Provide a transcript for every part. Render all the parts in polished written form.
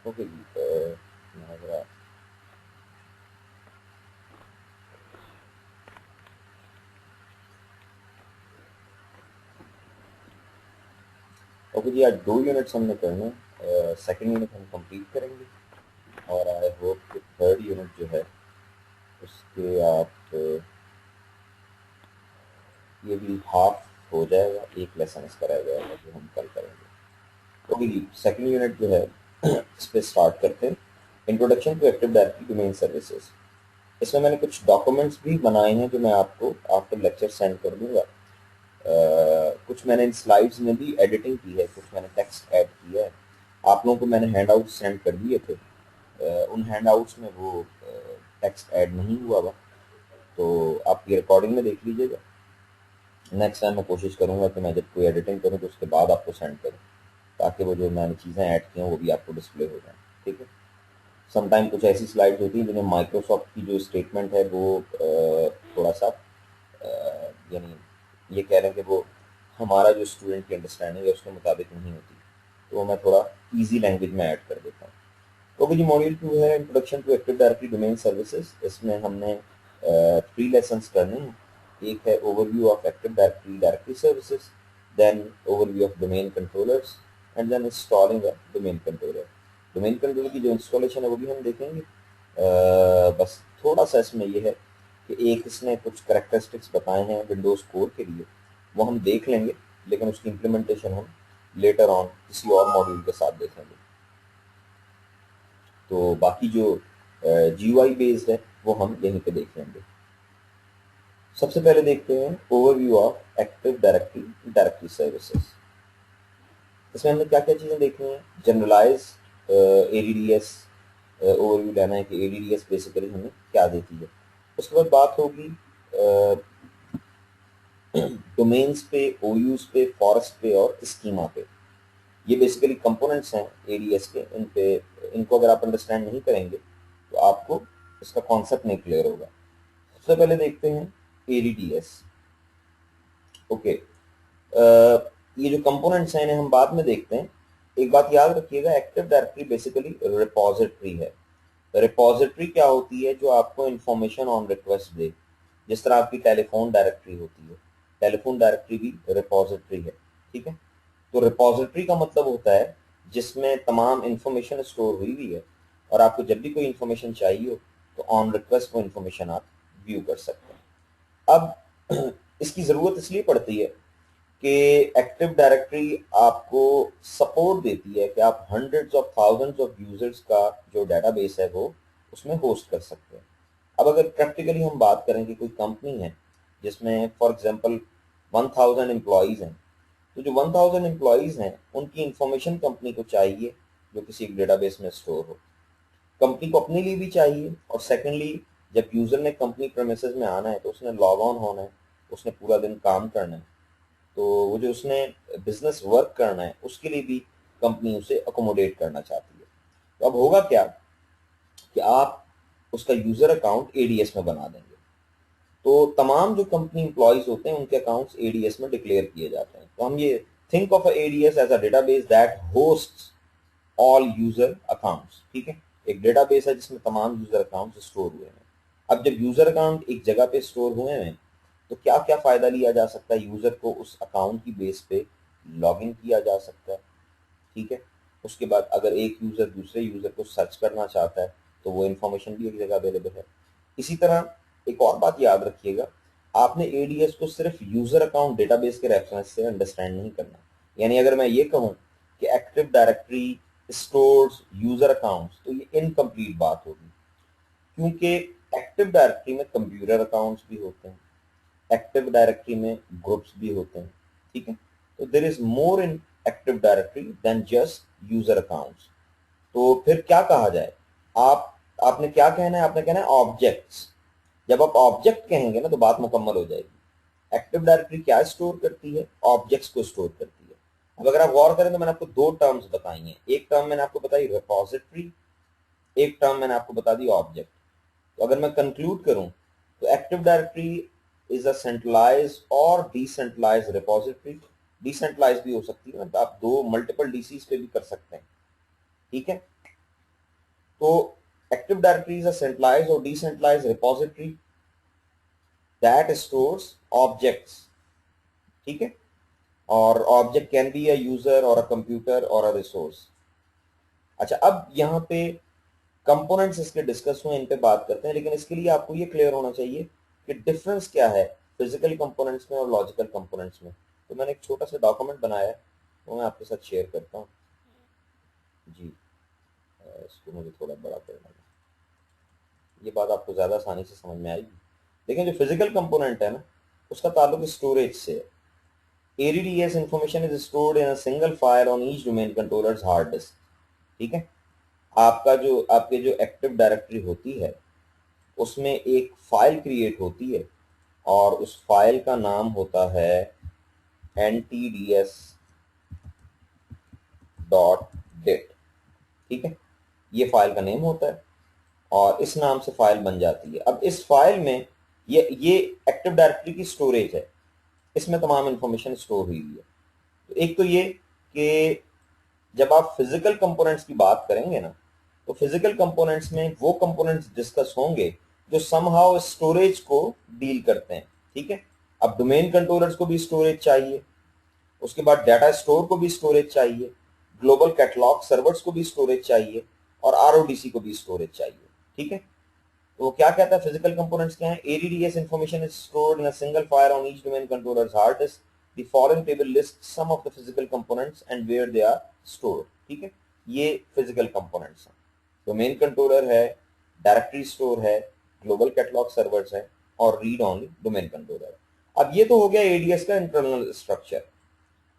Okay जी, नाजरा। Okay जी, आज 2 units हमने करने। सेकंड यूनिट हम कंप्लीट करेंगे और आई होप कि थर्ड यूनिट जो है उसके आप ये भी हाफ हो जाएगा, एक लेसन इसका रह जाएगा जो हम कल करेंगे। ओके जी, सेकंड यूनिट जो है इस पे स्टार्ट करते हैं। Introduction to active directory domain services. इसमें मैंने कुछ डॉक्यूमेंट्स भी बनाए हैं जो मैं आपको आफ्टर लेक्चर सेंड कर दूंगा। कुछ मैंने इन स्लाइड्स में भी एडिटिंग की है, कुछ मैंने टेक्स्ट ऐड किया है। आप लोगों को मैंने हैंड आउट सेंड कर दिए थे। उन हैंड आउट्स में वो टेक्स्ट ऐड नहीं हुआ हुआ, तो आप ये रिकॉर्डिंग में देख लीजिएगा। नेक्स्ट टाइम मैं कोशिश करूंगा कि मैं जब कोई एडिटिंग करूँ तो उसके बाद आपको सेंड करूँ, ताकि वो जो मैंने चीज़ें ऐड की हैं वो भी आपको डिस्प्ले हो जाएं। ठीक है। समटाइम कुछ ऐसी स्लाइड्स होती हैं जिन्हें माइक्रोसॉफ्ट की जो स्टेटमेंट है वो थोड़ा सा यानी ये कह रहे हैं कि वो हमारा जो स्टूडेंट की अंडरस्टैंडिंग है उसके मुताबिक नहीं होती, तो मैं थोड़ा इजी लैंग्वेज में ऐड कर देता हूँ। तो जी मॉड्यूल 2 है introduction to active directory domain services. इसमें हमने 3 लेसन्स करने हैं। एक है overview of active directory directory services, then overview of domain controllers, and then installing a domain controller. Domain controller की जो इंस्टॉलेशन है वो भी हम देखेंगे। बस थोड़ा सा इसमें ये है कि एक इसने कुछ करेक्टरिस्टिक्स बताए हैं विंडोज कोर के लिए, वो हम देख लेंगे, लेकिन उसकी इम्प्लीमेंटेशन हम लेटर ऑन किसी और मॉड्यूल के साथ देखेंगे। तो बाकी जो जीयूआई बेस्ड है वो हम यहीं पे देख लेंगे। सबसे पहले देखते हैं overview of active directory directory services. इसमें हमने क्या क्या चीज़ें देखनी है। जनरलाइज एडीडीएस ओवरव्यू लेना है कि एडीडीएस बेसिकली हमें क्या देती है। उसके बाद बात होगी डोमेन्स पे, ओयूज पे, फॉरेस्ट पे और स्कीमा पे। ये बेसिकली कंपोनेंट्स हैं एडीएस के। इन पे इनको अगर आप अंडरस्टैंड नहीं करेंगे तो आपको इसका कॉन्सेप्ट नहीं क्लियर होगा। सबसे पहले देखते हैं एडीडीएस। ओके, ये जो कंपोनेंट्स हैं इन्हें हम बाद में देखते हैं। एक बात याद रखिएगा, एक्टिव डायरेक्टरी बेसिकली रिपोजिटरी है। रिपोजिटरी क्या होती है? जो आपको इंफॉर्मेशन ऑन रिक्वेस्ट दे। जिस तरह आपकी टेलीफोन डायरेक्टरी होती है, टेलीफोन डायरेक्टरी भी रिपोजिटरी है। ठीक है। तो रिपोजिटरी का मतलब होता है जिसमें तमाम इंफॉर्मेशन स्टोर हुई हुई है, और आपको जब भी कोई इंफॉर्मेशन चाहिए हो तो ऑन रिक्वेस्ट वो इंफॉर्मेशन आप व्यू कर सकते हैं। अब इसकी ज़रूरत इसलिए पड़ती है कि एक्टिव डायरेक्टरी आपको सपोर्ट देती है कि आप hundreds of thousands of users का जो डेटाबेस है वो उसमें होस्ट कर सकते हैं। अब अगर प्रैक्टिकली हम बात करें कि कोई कंपनी है जिसमें फॉर एग्जांपल 1000 एम्प्लॉयज़ हैं, तो जो 1000 एम्प्लॉयज़ हैं उनकी इंफॉर्मेशन कंपनी को चाहिए जो किसी एक डेटाबेस में स्टोर हो। कंपनी को अपने लिए भी चाहिए, और सेकेंडली जब यूज़र ने कंपनी प्रेमिसेस में आना है तो उसने लॉग ऑन होना है, उसने पूरा दिन काम करना है, तो वो जो उसने बिजनेस वर्क करना है उसके लिए भी कंपनी उसे अकोमोडेट करना चाहती है। तो अब होगा क्या कि आप उसका यूज़र अकाउंट एडीएस में बना देंगे, तो तमाम जो कंपनी एम्प्लॉयज होते हैं उनके अकाउंट्स एडीएस में डिक्लेयर किए जाते हैं। तो हम ये think of ADS as a database that hosts all user accounts. ठीक है। एक डेटाबेस है जिसमें तमाम यूजर अकाउंट्स स्टोर हुए हैं। अब जब यूजर अकाउंट एक जगह पे स्टोर हुए हैं तो क्या क्या फायदा लिया जा सकता है? यूजर को उस अकाउंट की बेस पे लॉगिन किया जा सकता है। ठीक है। उसके बाद अगर एक यूजर दूसरे यूजर को सर्च करना चाहता है तो वो इन्फॉर्मेशन भी एक जगह अवेलेबल है। इसी तरह एक और बात याद रखिएगा, आपने एडीएस को सिर्फ यूजर अकाउंट डेटाबेस के रेफरेंस से अंडरस्टैंड नहीं करना। यानी अगर मैं ये कहूँ कि active directory stores user accounts, तो ये इनकम्प्लीट बात होगी, क्योंकि एक्टिव डायरेक्टरी में कंप्यूटर अकाउंट्स भी होते हैं, एक्टिव डायरेक्टरी में ग्रुप्स भी होते हैं। ठीक है। तो there is more in active directory than just user accounts. तो फिर क्या कहा जाए? आप आपने क्या कहना है? आपने कहना है ऑब्जेक्ट्स। जब आप ऑब्जेक्ट कहेंगे ना तो बात मुकम्मल हो जाएगी। एक्टिव डायरेक्टरी क्या स्टोर करती है? ऑब्जेक्ट्स को स्टोर करती है। अब अगर आप गौर करें तो मैंने आपको दो टर्म्स बताई हैं। एक टर्म मैंने आपको बताई रिपोजिटरी, एक टर्म मैंने आपको बता दी ऑब्जेक्ट। तो अगर मैं कंक्लूड करूं तो active directory is a centralise और डिसेंट्रलाइज रिपोजिटरी। डिसेंट्रलाइज भी हो सकती है, मतलब आप दो मल्टीपल डीसीज पे भी कर सकते हैं। ठीक है। तो active directory is a centralised और decentralised repository that stores objects, ठीक है, और object can be a user और अ कंप्यूटर और अ रिसोर्स। अच्छा, अब यहाँ पे कंपोनेंट्स इसके डिस्कस हुए, इन पे बात करते हैं, लेकिन इसके लिए आपको ये क्लियर होना चाहिए कि डिफरेंस क्या है फिजिकल कंपोनेंट्स में और लॉजिकल कंपोनेंट्स में। तो मैंने एक छोटा सा डॉक्यूमेंट बनाया है, वो मैं आपके साथ शेयर करता हूँ जी। इसको मुझे थोड़ा बड़ा करना है, ये बात आपको ज़्यादा आसानी से समझ में आएगी। लेकिन जो फिजिकल कंपोनेंट है ना, उसका ताल्लुक स्टोरेज से है। ADDS information is stored in a single file on each domain controller's hard disk, ठीक है। आपके जो एक्टिव डायरेक्टरी होती है उसमें एक फाइल क्रिएट होती है और उस फाइल का नाम होता है ntds.dit, ठीक है, ये फाइल का नेम होता है और इस नाम से फाइल बन जाती है। अब इस फाइल में ये एक्टिव डायरेक्टरी की स्टोरेज है, इसमें तमाम इंफॉर्मेशन स्टोर हुई है। तो एक तो ये कि जब आप फिजिकल कंपोनेंट्स की बात करेंगे ना, तो फिजिकल कंपोनेंट्स में वो कंपोनेंट्स डिस्कस होंगे जो समहाउ स्टोरेज को डील करते हैं, ठीक है। अब डोमेन कंट्रोलर्स को भी स्टोरेज चाहिए, उसके बाद डाटा स्टोर को भी स्टोरेज चाहिए, ग्लोबल कैटलॉग सर्वर्स को भी स्टोरेज चाहिए और RODC को भी स्टोरेज चाहिए, ठीक है। तो वो क्या कहता है, फिजिकल कंपोनेंट्स क्या है, ADDS information is stored in a single file on each domain controller's hard disk. The following table lists some of the physical components and where they are stored, ठीक है। ये फिजिकल कंपोनेंट्स हैं, domain controller है, directory store है, global catalogue servers है और read only domain controller है। अब ये तो हो गया ADS का इंटरनल स्ट्रक्चर।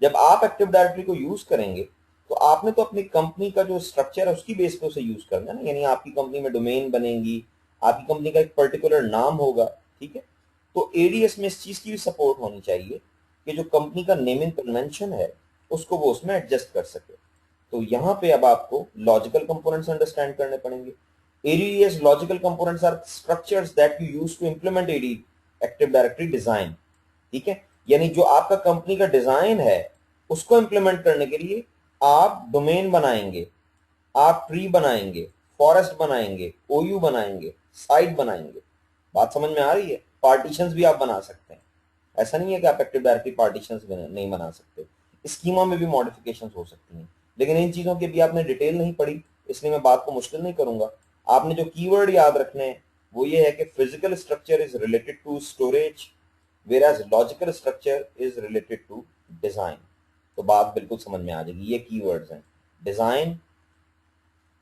जब आप एक्टिव डायरेक्टरी को यूज करेंगे तो आपने तो अपनी कंपनी का जो स्ट्रक्चर है उसकी बेस पे उसे यूज करना है ना, यानी आपकी कंपनी में डोमेन बनेगी, आपकी कंपनी का एक पर्टिकुलर नाम होगा, ठीक है। तो एडीएस में इस चीज की भी सपोर्ट होनी चाहिए कि जो कंपनी का नेमिंग कन्वेंशन है उसको वो उसमें एडजस्ट कर सके। तो यहाँ पे अब आपको लॉजिकल कंपोनेंट्स अंडरस्टैंड करने पड़ेंगे। ADDS logical components are structures that you use to implement AD active directory design, ठीक है। यानी जो आपका कंपनी का डिजाइन है उसको इंप्लीमेंट करने के लिए आप डोमेन बनाएंगे, आप ट्री बनाएंगे, फॉरेस्ट बनाएंगे, OU बनाएंगे, साइट बनाएंगे। बात समझ में आ रही है? पार्टीशंस भी आप बना सकते हैं, ऐसा नहीं है कि आप एक्टिव डायरेक्टरी पार्टीशंस नहीं बना सकते। स्कीमा में भी मॉडिफिकेशंस हो सकती हैं, लेकिन इन चीजों की भी आपने डिटेल नहीं पढ़ी, इसलिए मैं बात को मुश्किल नहीं करूंगा। आपने जो कीवर्ड याद रखने हैं वो ये है कि physical structure is related to storage whereas logical structure is related to design. तो बात बिल्कुल समझ में आ जाएगी, ये कीवर्ड्स हैं, डिजाइन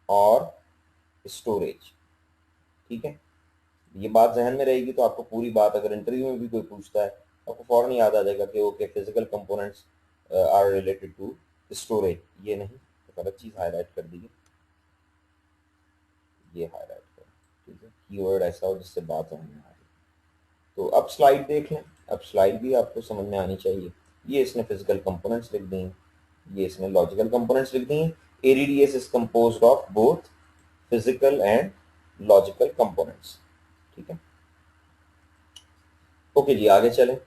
और स्टोरेज, ठीक है। ये बात जहन में रहेगी तो आपको पूरी बात, अगर इंटरव्यू में भी कोई पूछता है तो आपको फौरन याद आ जाएगा कि okay physical components are related to storage. ये नहीं तो गलत चीज हाईलाइट कर दी है, ये हाईलाइट कर, ठीक है, कीवर्ड ऐसा हो जिससे बात समझ में आ रही। तो अब स्लाइड देख लें, अब स्लाइड भी आपको समझ में आनी चाहिए। ये इसने फिजिकल कंपोनेंट्स लिख दी हैं, ये इसने लॉजिकल कंपोनेंट्स लिख दी हैं। ADDS is composed of both physical and logical components, ठीक है। ओके जी, आगे चलें।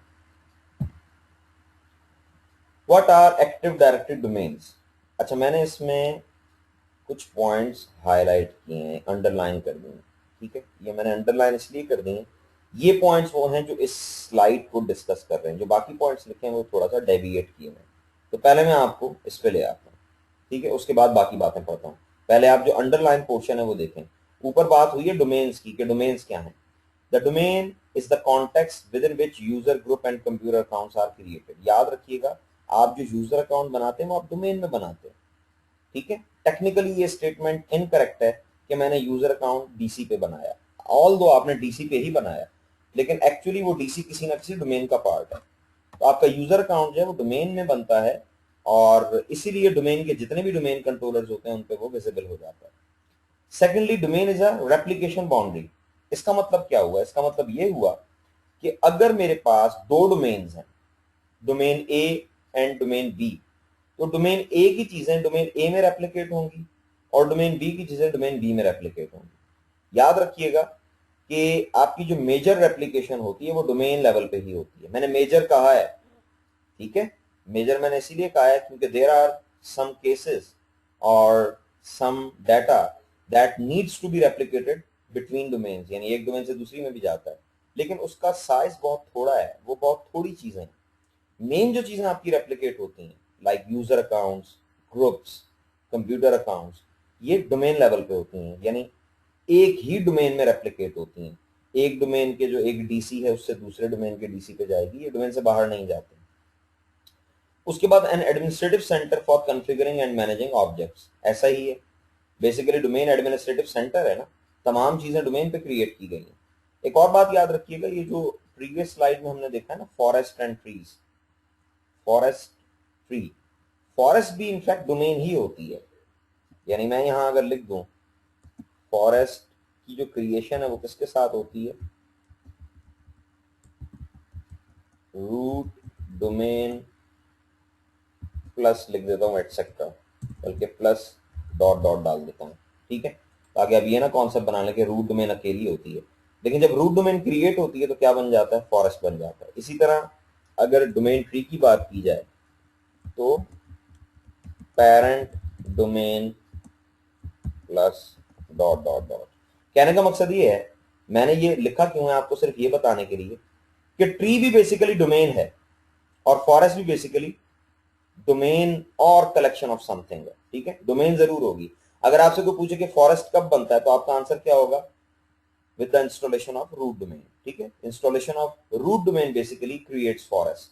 What are active directory domains. अच्छा, मैंने इसमें कुछ पॉइंट्स हाईलाइट किए हैं, अंडरलाइन कर दिए हैं, ठीक है। ये मैंने अंडरलाइन इसलिए कर दिए हैं, ये पॉइंट्स वो हैं जो इस स्लाइड को डिस्कस कर रहे हैं। जो बाकी पॉइंट्स लिखे हैं वो थोड़ा सा डेविएट किए हैं, तो पहले मैं आपको इस पे ले आता हूँ, ठीक है, उसके बाद बाकी बातें पढ़ता हूँ। पहले आप जो अंडरलाइन पोर्शन है वो देखें। ऊपर बात हुई है डोमेन्स की, कि डोमेन्स क्या है। The domain is the context within which user group and computer accounts are created. याद रखिएगा, आप जो यूजर अकाउंट बनाते हैं वो आप डोमेन में बनाते हैं, ठीक है। टेक्निकली ये स्टेटमेंट इनकरेक्ट है कि मैंने यूजर अकाउंट डीसी पे बनाया, ऑल दो आपने डीसी पे ही बनाया, लेकिन एक्चुअली वो डीसी किसी ना किसी डोमेन का पार्ट है। तो आपका यूजर अकाउंट जो है वो डोमेन में बनता है और इसीलिए डोमेन के जितने भी डोमेन कंट्रोलर्स होते हैं उन पे वो विजिबल हो जाता है। Secondly, domain is a replication boundary. इसका मतलब क्या हुआ, इसका मतलब ये हुआ कि अगर मेरे पास दो डोमेन्स हैं, domain A and domain B, तो डोमेन ए की चीजें डोमेन ए में रेप्लिकेट होंगी और डोमेन बी की चीजें डोमेन बी में रेप्लिकेट होंगी। याद रखिएगा कि आपकी जो मेजर रेप्लिकेशन होती है वो डोमेन लेवल पे ही होती है। मैंने मेजर कहा है, ठीक है, मेजर मैंने इसीलिए कहा है क्योंकि देयर आर सम केसेस और some data that needs to be replicated between domains, यानी एक डोमेन से दूसरी में भी जाता है, लेकिन उसका साइज बहुत थोड़ा है, वो बहुत थोड़ी चीजें हैं। मेन जो चीजें आपकी रेप्लिकेट होती हैं like user accounts, groups, computer accounts, ये डोमेन लेवल पे होती हैं, यानी एक ही डोमेन में रेप्लिकेट होती हैं। एक डोमेन के जो एक डीसी है उससे दूसरे डोमेन के डीसी पे जाएगी, ये डोमेन से बाहर नहीं जाते। उसके बाद N administrative centre for configuring and managing objects, ऐसा ही है, बेसिकली डोमेन एडमिनिस्ट्रेटिव सेंटर है ना, तमाम चीजें डोमेन पे क्रिएट की गई हैं। एक और बात याद रखिएगा, ये जो प्रीवियस स्लाइड में हमने देखा है ना, forest and trees, forest tree, forest भी इनफैक्ट डोमेन ही होती है। यानी मैं यहां अगर लिख दूं फॉरेस्ट की जो क्रिएशन है वो किसके साथ होती है, रूट डोमेन प्लस लिख देता हूं एटसेट्रा, बल्कि प्लस डॉट डॉट डाल देता हूं, ठीक है, ताकि अब ये ना कॉन्सेप्ट बना लें कि रूट डोमेन अकेली होती है। लेकिन जब रूट डोमेन क्रिएट होती है तो क्या बन जाता है, फॉरेस्ट बन जाता है। इसी तरह अगर डोमेन ट्री की बात की जाए तो parent domain plus dot dot dot. कहने का मकसद ये है, मैंने ये लिखा क्यों है आपको सिर्फ ये बताने के लिए कि ट्री भी बेसिकली डोमेन है और फॉरेस्ट भी बेसिकली डोमेन और कलेक्शन ऑफ समथिंग है, ठीक है, डोमेन जरूर होगी। अगर आपसे कोई पूछे कि फॉरेस्ट कब बनता है तो आपका आंसर क्या होगा, with the installation of root domain, ठीक है, installation of root domain basically creates forest.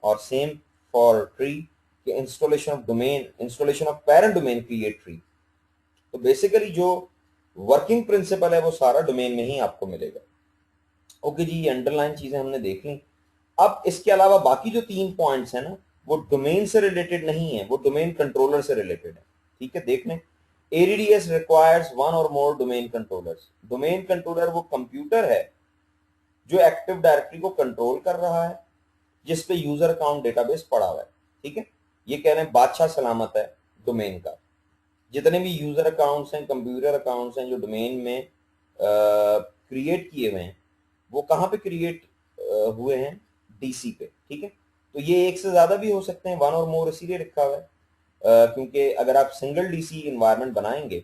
और सेम फॉर ट्री, कि installation of domain, installation of parent domain create tree. तो बेसिकली जो वर्किंग प्रिंसिपल है वो सारा डोमेन में ही आपको मिलेगा। ओके जी, ये अंडरलाइन चीजें हमने देख ली। अब इसके अलावा बाकी जो 3 पॉइंट्स है ना, वो डोमेन से रिलेटेड नहीं है, वो डोमेन कंट्रोलर से रिलेटेड है, ठीक है, देख लें। एडीडीएस रिक्वायर्स वन और मोर डोमेन कंट्रोलर्स। डोमेन कंट्रोलर वो कंप्यूटर है जो एक्टिव डायरेक्टरी को कंट्रोल कर रहा है, जिस पे यूजर अकाउंट डेटाबेस पड़ा हुआ है, ठीक है। ये कह रहे हैं बादशाह सलामत है डोमेन का। जितने भी यूजर अकाउंट्स हैं, कंप्यूटर अकाउंट्स हैं जो डोमेन में क्रिएट किए हुए हैं, वो कहाँ पे क्रिएट हुए हैं, डीसी पे, ठीक है। तो ये एक से ज्यादा भी हो सकते हैं, वन और मोर इसीलिए लिखा हुआ है क्योंकि अगर आप सिंगल डीसी इन्वायरमेंट बनाएंगे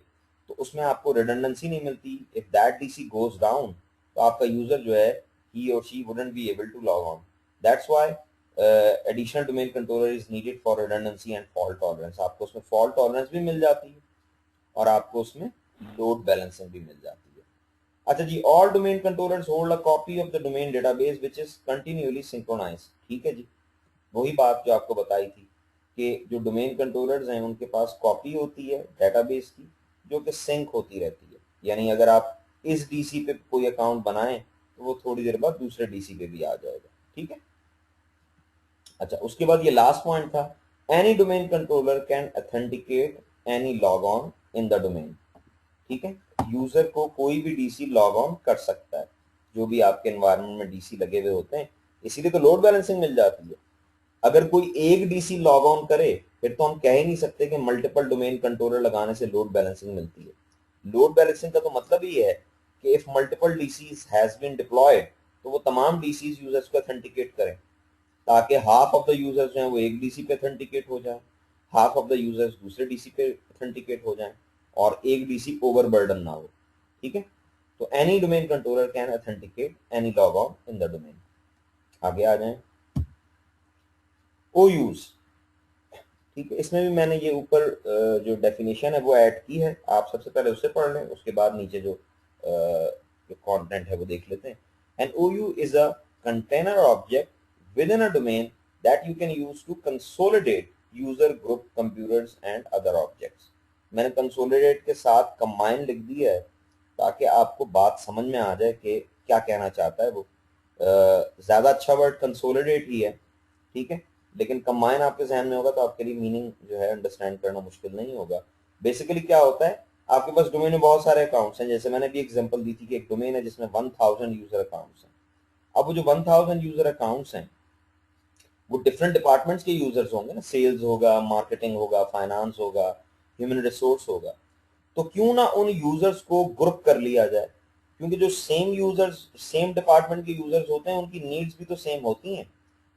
तो उसमें आपको रिडंडेंसी नहीं मिलती। If that DC goes down तो आपका यूजर जो है, ही और she wouldn't be able to log on. That's why additional domain controller is needed for redundancy and fault tolerance. आपको उसमें फॉल्ट टॉलरेंस भी मिल जाती है और आपको उसमें लोड बैलेंसिंग भी मिल जाती है। अच्छा जी, all domain controllers hold a copy of the domain database which is continuously synchronised, ठीक है जी, वही बात जो आपको बताई थी कि जो डोमेन कंट्रोलर्स हैं उनके पास कॉपी होती है डेटाबेस की जो कि सिंक होती रहती है। यानी अगर आप इस डीसी पे कोई अकाउंट बनाएं तो वो थोड़ी देर बाद दूसरे डीसी पे भी आ जाएगा, ठीक है। अच्छा, उसके बाद ये लास्ट पॉइंट था, any domain controller can authenticate any log on in the domain, ठीक है। यूजर को कोई भी डीसी लॉग ऑन कर सकता है, जो भी आपके एनवायरनमेंट में डीसी लगे हुए होते हैं, इसीलिए तो लोड बैलेंसिंग मिल जाती है। अगर कोई एक डीसी लॉग ऑन करे फिर तो हम कह ही नहीं सकते कि मल्टीपल डोमेन कंट्रोलर लगाने से लोड बैलेंसिंग मिलती है। लोड बैलेंसिंग का तो मतलब ही है कि if multiple DCs has been deployed तो वो तमाम डीसीज यूजर्स को ऑथेंटिकेट करें, ताकि हाफ ऑफ द यूजर्स जो हैं वो एक डीसी पे ऑथेंटिकेट हो जाए, हाफ ऑफ द यूजर्स दूसरे डीसी पे ऑथेंटिकेट हो जाए और एक डीसी ओवरबर्डन ना हो, ठीक है। तो any domain controller can authenticate any log on in the domain. आगे आ जाएं, ओ यूज, ठीक है, इसमें भी मैंने ये ऊपर जो डेफिनेशन है वो ऐड की है, आप सबसे पहले उससे पढ़ लें, उसके बाद नीचे जो कंटेंट है वो देख लेते हैं। An O U is a container object within a domain that you can use to consolidate user group computers and other objects. मैंने कंसोलिडेट के साथ कंबाइन लिख दिया है ताकि आपको बात समझ में आ जाए कि क्या कहना चाहता है वो। ज्यादा अच्छा वर्ड कंसोलिडेट ही है, ठीक है, लेकिन कंबाइन आपके जहन में होगा तो आपके लिए मीनिंग जो है अंडरस्टैंड करना मुश्किल नहीं होगा। बेसिकली क्या होता है, आपके पास डोमेन में बहुत सारे अकाउंट्स हैं, जैसे मैंने भी एग्जांपल दी थी कि एक डोमेन है जिसमें 1000 यूजर अकाउंट्स हैं। अब वो जो 1000 यूजर अकाउंट्स हैं वो डिफरेंट डिपार्टमेंट्स के यूजर्स होंगे ना, सेल्स होगा, मार्केटिंग होगा, फाइनेंस होगा, ह्यूमन रिसोर्स होगा। तो क्यों ना उन यूजर्स को ग्रुप कर लिया जाए, क्योंकि जो सेम यूजर्स, सेम डिपार्टमेंट के यूजर्स होते हैं उनकी नीड्स भी तो सेम होती हैं।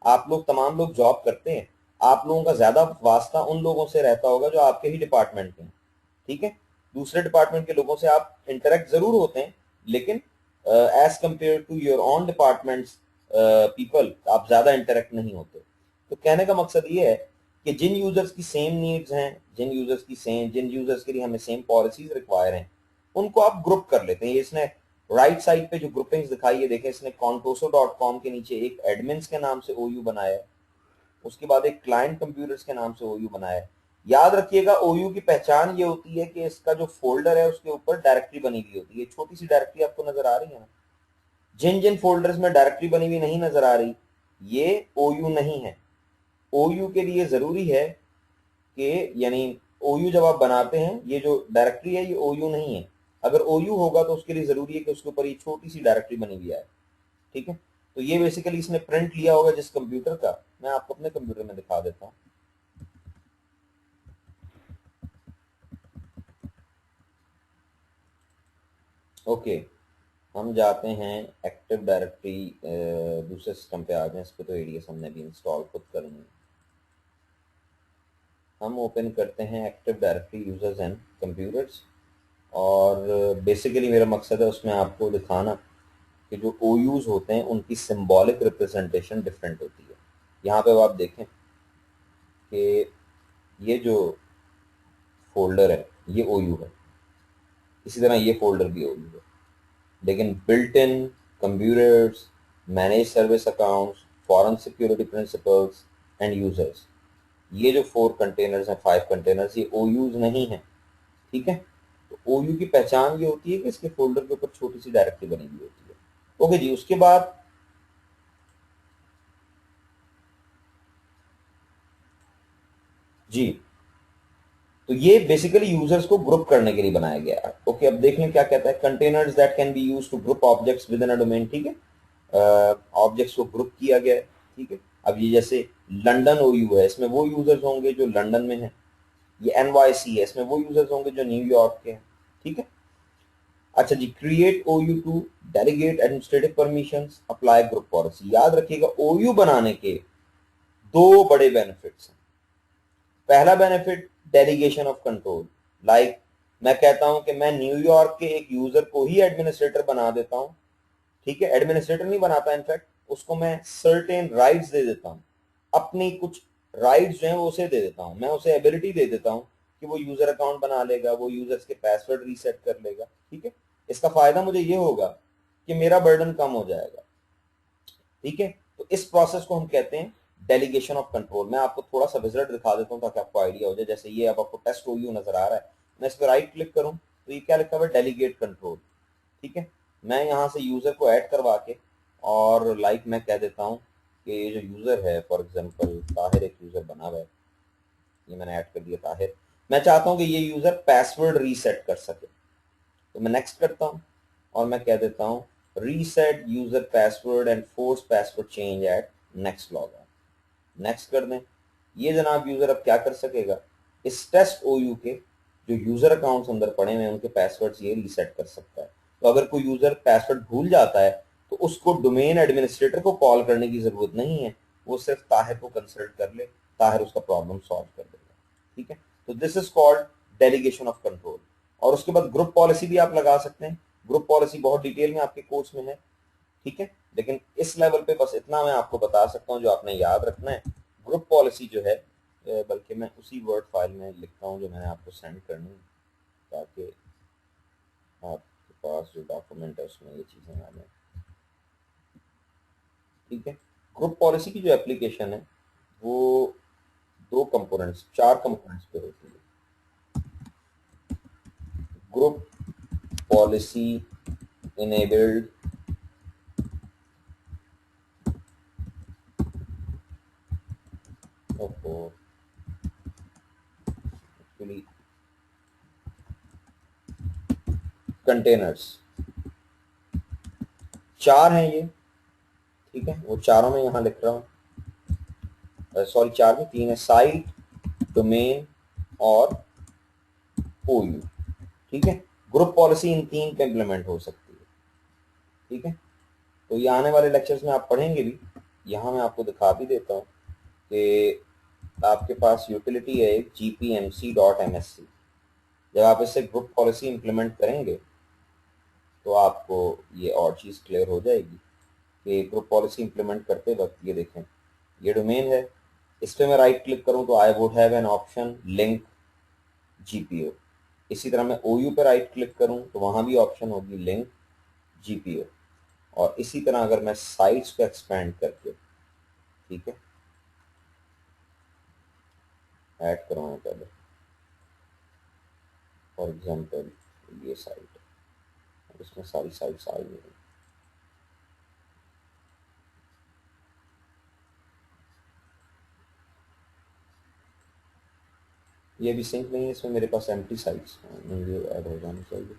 आप लोग तमाम लोग जॉब करते हैं, आप लोगों का ज्यादा वास्ता उन लोगों से रहता होगा जो आपके ही डिपार्टमेंट के हैं, ठीक है। दूसरे डिपार्टमेंट के लोगों से आप इंटरेक्ट जरूर होते हैं, लेकिन as compare to your own departments people आप ज्यादा इंटरेक्ट नहीं होते। तो कहने का मकसद ये है कि जिन यूजर्स की सेम नीड्स हैं, जिन यूजर्स के लिए हमें सेम पॉलिसीज रिक्वायर हैं, उनको आप ग्रुप कर लेते हैं। ये इसने राइट साइड पे जो ग्रुपिंग्स दिखाई है, देखें, इसने contoso.com के नीचे एक एडमिन्स के नाम से ओयू बनाया है, उसके बाद एक क्लाइंट कंप्यूटर्स के नाम से ओयू बनाया है। याद रखिएगा, ओयू की पहचान ये होती है कि इसका जो फोल्डर है उसके ऊपर डायरेक्टरी बनी हुई होती है। छोटी सी डायरेक्टरी आपको नजर आ रही है ना, जिन जिन फोल्डर्स में डायरेक्टरी बनी हुई नहीं नजर आ रही, ये ओयू नहीं है। ओयू के लिए जरूरी है कि, यानी ओयू जब आप बनाते हैं, ये जो डायरेक्टरी है ये ओयू नहीं है। अगर ओयू होगा तो उसके लिए जरूरी है कि उसके ऊपर ये छोटी सी डायरेक्टरी बनी हुई है। ठीक है, तो ये बेसिकली इसने प्रिंट लिया होगा जिस कंप्यूटर का, मैं आपको अपने कंप्यूटर में दिखा देता हूँ। ओके, हम जाते हैं एक्टिव डायरेक्टरी, दूसरे सिस्टम पे आ जाए। इस पे तो एडीएस हमने भी इंस्टॉल खुद करनी है। हम ओपन करते हैं active directory users and computers, और बेसिकली मेरा मकसद है उसमें आपको दिखाना कि जो ओयूज होते हैं उनकी सिंबॉलिक रिप्रेजेंटेशन डिफरेंट होती है। यहाँ पे आप देखें कि ये जो फोल्डर है ये ओयू है, इसी तरह ये फोल्डर भी ओयू है, लेकिन built in computers, manage service accounts, foreign security principles and users, ये जो 4 कंटेनर्स हैं, 5 कंटेनर्स, ये ओयूज नहीं है। ठीक है, तो ओयू की पहचान ये होती है कि इसके फोल्डर के ऊपर छोटी सी डायरेक्टरी बनी हुई होती है। ओके जी, उसके बाद जी, तो ये बेसिकली यूजर्स को ग्रुप करने के लिए बनाया गया है। ओके, अब देख लें क्या कहता है। Containers that can be used to group objects within a domain. ठीक है, ऑब्जेक्ट्स को ग्रुप किया गया है। ठीक है, अब ये जैसे लंदन ओयू है, इसमें वो यूजर्स होंगे जो लंदन में हैं। ये एनवाईसी है, इसमें वो यूजर्स होंगे जो न्यूयॉर्क के हैं। ठीक है, अच्छा जी, create OU to delegate administrative permissions, apply group policy. याद रखिएगा, ओयू बनाने के दो बड़े बेनिफिट्स हैं। पहला benefit, delegation of control. Like मैं कहता हूं कि मैं न्यूयॉर्क के एक यूजर को ही एडमिनिस्ट्रेटर बना देता हूं। ठीक है, एडमिनिस्ट्रेटर नहीं बनाता, इनफैक्ट उसको मैं सर्टेन राइट्स दे देता हूं, अपनी कुछ राइट्स जो है वो उसे दे देता हूं। मैं उसे एबिलिटी दे देता हूं कि वो यूजर अकाउंट बना लेगा, वो यूजर्स के पासवर्ड रीसेट कर लेगा। ठीक है, इसका फायदा मुझे ये होगा कि मेरा बर्डन कम हो जाएगा। ठीक है, तो इस प्रोसेस को हम कहते हैं डेलीगेशन ऑफ कंट्रोल। मैं आपको थोड़ा सा विजट दिखा देता हूं ताकि आपको आइडिया हो जाए। जैसे ये अब आपको टेस्ट ओयू नजर आ रहा है, मैं इस पर राइट क्लिक करूं तो ये क्या लिखा हुआ है, डेलीगेट कंट्रोल। ठीक है, मैं यहाँ से यूजर को ऐड करवा के, और लाइक मैं कह देता हूँ कि ये जो यूजर है, फॉर एग्जांपल ताहिर एक यूजर बना हुआ है, ये मैंने ऐड कर दिया ताहिर। मैं चाहता हूँ कि ये यूजर पासवर्ड रीसेट कर सके, तो मैं नेक्स्ट करता हूँ और मैं कह देता हूँ reset user password and force password change at next log on. Next कर दें। ये जनाब यूजर अब क्या कर सकेगा, इस टेस्ट ओयू के जो यूजर अकाउंट्स अंदर पड़े हुए हैं उनके पासवर्ड्स ये रीसेट कर सकता है। तो अगर कोई यूजर पासवर्ड भूल जाता है तो उसको डोमेन एडमिनिस्ट्रेटर को कॉल करने की जरूरत नहीं है, वो सिर्फ ताहिर को कंसल्ट कर ले, ताहिर उसका प्रॉब्लम सॉल्व कर देगा। ठीक है, तो this is called delegation of control. और उसके बाद ग्रुप पॉलिसी भी आप लगा सकते हैं। ग्रुप पॉलिसी बहुत डिटेल में आपके कोर्स में है। ठीक है, लेकिन इस लेवल पे बस इतना मैं आपको बता सकता हूँ जो आपने याद रखना है। ग्रुप पॉलिसी जो है, बल्कि मैं उसी वर्ड फाइल में लिखता हूँ जो मैंने आपको सेंड करनी है, ताकि आपके पास जो डॉक्यूमेंट है उसमें ये चीज़ें आ जाए। ठीक है, ग्रुप पॉलिसी की जो एप्लीकेशन है वो दो कंपोनेंट्स, 4 कंपोनेंट्स पे होती है। Group policy enabled, actually containers 4 हैं ये। ठीक है, वो चारों में यहाँ लिख रहा हूँ, सॉरी 4 में 3 है, साइट, डोमेन और ओयू। ठीक है, ग्रुप पॉलिसी इन 3 पे इंप्लीमेंट हो सकती है। ठीक है, तो ये आने वाले लेक्चर्स में आप पढ़ेंगे भी। यहाँ मैं आपको दिखा भी देता हूँ कि आपके पास यूटिलिटी है एक gpmc.msc। जब आप इससे ग्रुप पॉलिसी इंप्लीमेंट करेंगे तो आपको ये और चीज़ क्लियर हो जाएगी कि ग्रुप पॉलिसी इंप्लीमेंट करते वक्त ये देखें, ये डोमेन है, इस पर मैं राइट क्लिक करूं तो I would have an option link GPO. इसी तरह मैं ओयू पर राइट क्लिक करूं तो वहां भी ऑप्शन होगी लिंक जीपीओ। और इसी तरह अगर मैं साइट्स को एक्सपेंड करके, ठीक है, ऐड करवाएं पहले, फॉर एग्जांपल ये साइट, इसमें सारी साइट्स आई हुई हैं। ये भी सिंक नहीं है, इसमें मेरे पास एम्प्टी साइट्स हैं, ये ऐड हो जाना चाहिए।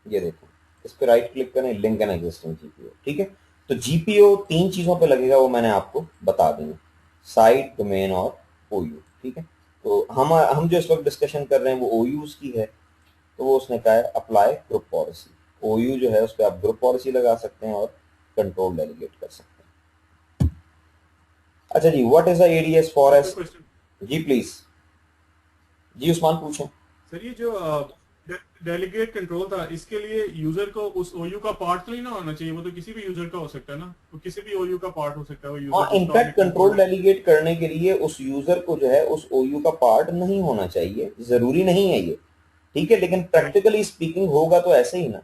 ये देखो, इस पे राइट क्लिक करें, लिंक एन एग्जिस्टिंग जीपीओ, ठीक है। तो जीपीओ 3 चीजों पे लगेगा, वो मैंने आपको बता दी, साइट, डोमेन और ओयू, ठीक है। तो हम जो इस वक्त डिस्कशन कर रहे हैं वो ओयूज की है, तो वो उसने कहा है अप्लाई ग्रुप पॉलिसी। ओयू जो है उस पर आप ग्रुप पॉलिसी लगा सकते हैं और कंट्रोल डेलीगेट कर सकते हैं। अच्छा जी, what is the ADS forest? जी प्लीज, जी उस्मान पूछें। सर ये जो डेलीगेट कंट्रोल था, इसके लिए यूजर को उस ओयू का पार्ट तो नहीं ना होना चाहिए, वो तो किसी भी यूजर का हो सकता है ना, वो किसी भी ओयू का पार्ट हो सकता है वो हाँ, यूजर जिसका आपने इनफैक्ट कंट्रोल कंट्रोल। डेलीगेट करने के लिए उस यूजर को जो है उस ओयू का पार्ट नहीं होना चाहिए, जरूरी नहीं है ये, ठीक है। लेकिन राइट। प्रैक्टिकली स्पीकिंग होगा तो ऐसे ही ना,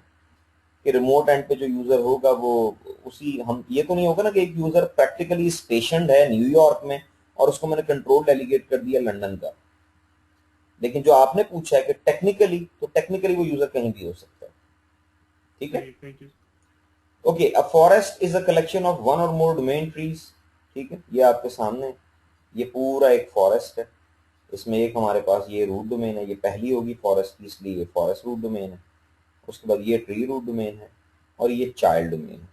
कि रिमोट एंड पे जो यूजर होगा वो उसी, हम ये तो नहीं होगा ना कि एक यूजर प्रैक्टिकली स्टेशनड है न्यूयॉर्क में और उसको मैंने कंट्रोल डेलीगेट कर दिया लंदन का। लेकिन जो आपने पूछा है कि टेक्निकली, तो टेक्निकली वो यूजर कहीं भी हो सकता है, ठीक है। सही, thank you. Okay, a forest is a collection of one और मोर डोमेन ट्रीज, ठीक है, ये आपके सामने, ये पूरा एक फॉरेस्ट है। इसमें एक हमारे पास ये रूट डोमेन है, ये पहली होगी फॉरेस्ट की, इसलिए ये फॉरेस्ट रूट डोमेन है। उसके बाद ये ट्री रूट डोमेन है और ये चाइल्ड डोमेन है।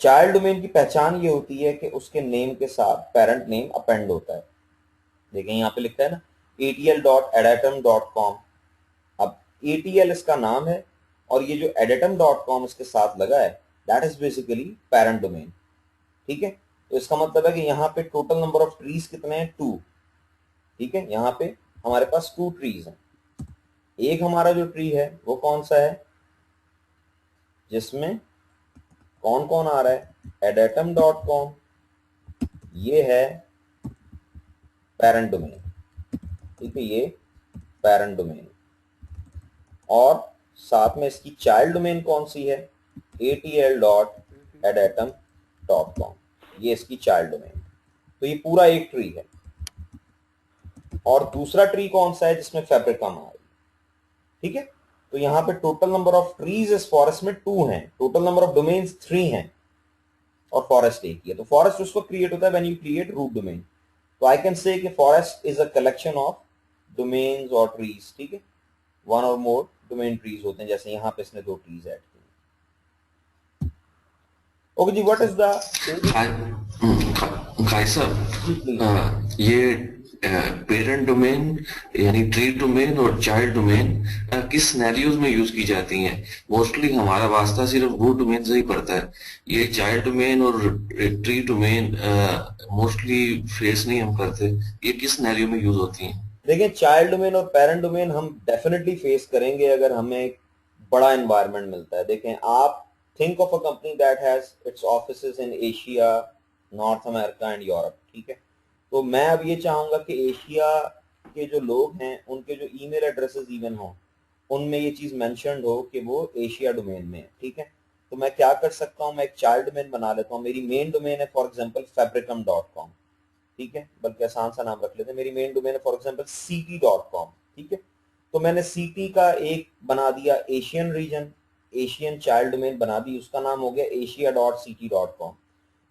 चाइल्ड डोमेन की पहचान ये होती है कि उसके नेम के साथ पेरेंट नेम अपेंड होता है। देखिए यहाँ पे लिखता है ना atl.adatum.com। अब atl इसका नाम है और ये जो adatum.com इसके साथ लगा है, that is basically parent domain, ठीक है। तो इसका मतलब है कि यहाँ पे टोटल नंबर ऑफ ट्रीज कितने हैं? 2, ठीक है। यहाँ पे हमारे पास 2 ट्रीज हैं। एक हमारा जो ट्री है वो कौन सा है, जिसमें कौन कौन आ रहा है? adatum.com, ये है पेरेंट डोमेन, ठीक है, ये पेरेंट डोमेन। और साथ में इसकी चाइल्ड डोमेन कौन सी है? atl.adatum.com, ये इसकी चाइल्ड डोमेन। तो ये पूरा एक ट्री है। और दूसरा ट्री कौन सा है जिसमें फैब्रिकम आ रही है, ठीक है। तो यहाँ पे टोटल नंबर ऑफ ट्रीज इस फॉरेस्ट में 2 हैं, टोटल नंबर ऑफ डोमेन्स 3 हैं और फॉरेस्ट एक ही है। तो फॉरेस्ट उसको क्रिएट होता है when you create root domain. तो आई कैन से कि forest is a collection of domains और ट्रीज, ठीक है। वन और मोर डोमेन ट्रीज होते हैं, जैसे यहाँ पे इसने 2 ट्रीज ऐड किए। ओके जी, व्हाट इज द भाई जी साहब, प्लीज। ये पेरेंट डोमेन यानी ट्री डोमेन और चाइल्ड डोमेन किस सिनेरियोज में यूज की जाती हैं? मोस्टली हमारा वास्ता सिर्फ रूट डोमेन से ही पड़ता है। ये चाइल्ड डोमेन और ट्री डोमेन मोस्टली फेस नहीं हम करते। ये किस सिनेरियो में यूज होती हैं? देखिए, चाइल्ड डोमेन और पेरेंट डोमेन हम डेफिनेटली फेस करेंगे अगर हमें एक बड़ा एनवायरनमेंट मिलता है। देखें, आप think of a company that has its offices in Asia, north America and Europe, ठीक है। तो मैं अब ये चाहूंगा कि एशिया के जो लोग हैं उनके जो ईमेल एड्रेसेस इवन हो, उनमें ये चीज मेंशन्ड हो कि वो एशिया डोमेन में है, ठीक है। तो मैं क्या कर सकता हूँ, मैं एक चाइल्ड डोमेन बना लेता हूँ। मेरी मेन डोमेन है फॉर एग्जांपल fabricum.com, ठीक है, बल्कि आसान सा नाम रख लेते हैं। मेरी मेन डोमेन है फॉर एग्जांपल ct.com, ठीक है। तो मैंने ct का एक बना दिया Asian region, Asian child domain बना दी, उसका नाम हो गया asia.ct.com।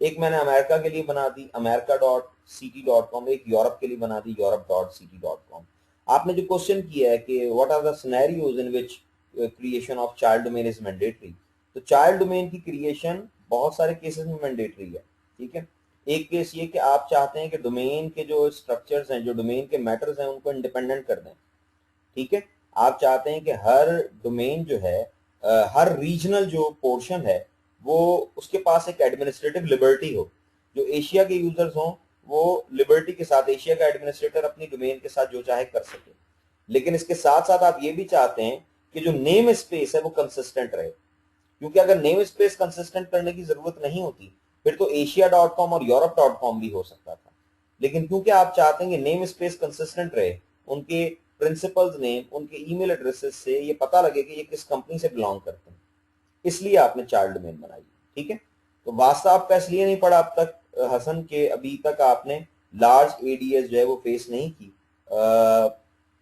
एक मैंने अमेरिका के लिए बना दी america.ct.com, एक यूरोप के लिए बना दी europe.ct.com। आपने जो क्वेश्चन किया है कि what are the scenarios in which creation of child domain is mandatory, तो चाइल्ड डोमेन की क्रिएशन बहुत सारे केसेस में मैंडेटरी है, ठीक है। एक केस ये कि आप चाहते हैं कि डोमेन के जो स्ट्रक्चर्स हैं, जो डोमेन के मैटर्स हैं, उनको इंडिपेंडेंट कर दें, ठीक है। आप चाहते हैं कि हर डोमेन जो है, हर रीजनल जो पोर्शन है वो उसके पास एक एडमिनिस्ट्रेटिव लिबर्टी हो। जो एशिया के यूजर्स हों वो लिबर्टी के साथ, एशिया का एडमिनिस्ट्रेटर अपनी डोमेन के साथ जो चाहे कर सके। लेकिन इसके साथ साथ आप ये भी चाहते हैं कि जो नेम स्पेस है वो कंसिस्टेंट रहे, क्योंकि अगर नेम स्पेस कंसिस्टेंट करने की जरूरत नहीं होती फिर तो asia.com और europe.com भी हो सकता था। लेकिन क्योंकि आप चाहते हैं कि नेम स्पेस कंसिस्टेंट रहे, उनके प्रिंसिपल्स नेम, उनके ईमेल एड्रेसेस से ये पता लगे कि ये किस कंपनी से बिलोंग करते हैं, इसलिए आपने चाइल्ड डोमेन बनाई। ठीक है, तो वास्ता आपका इसलिए नहीं पड़ा अब तक हसन के अभी तक आपने लार्ज एडीएस जो है वो फेस नहीं की।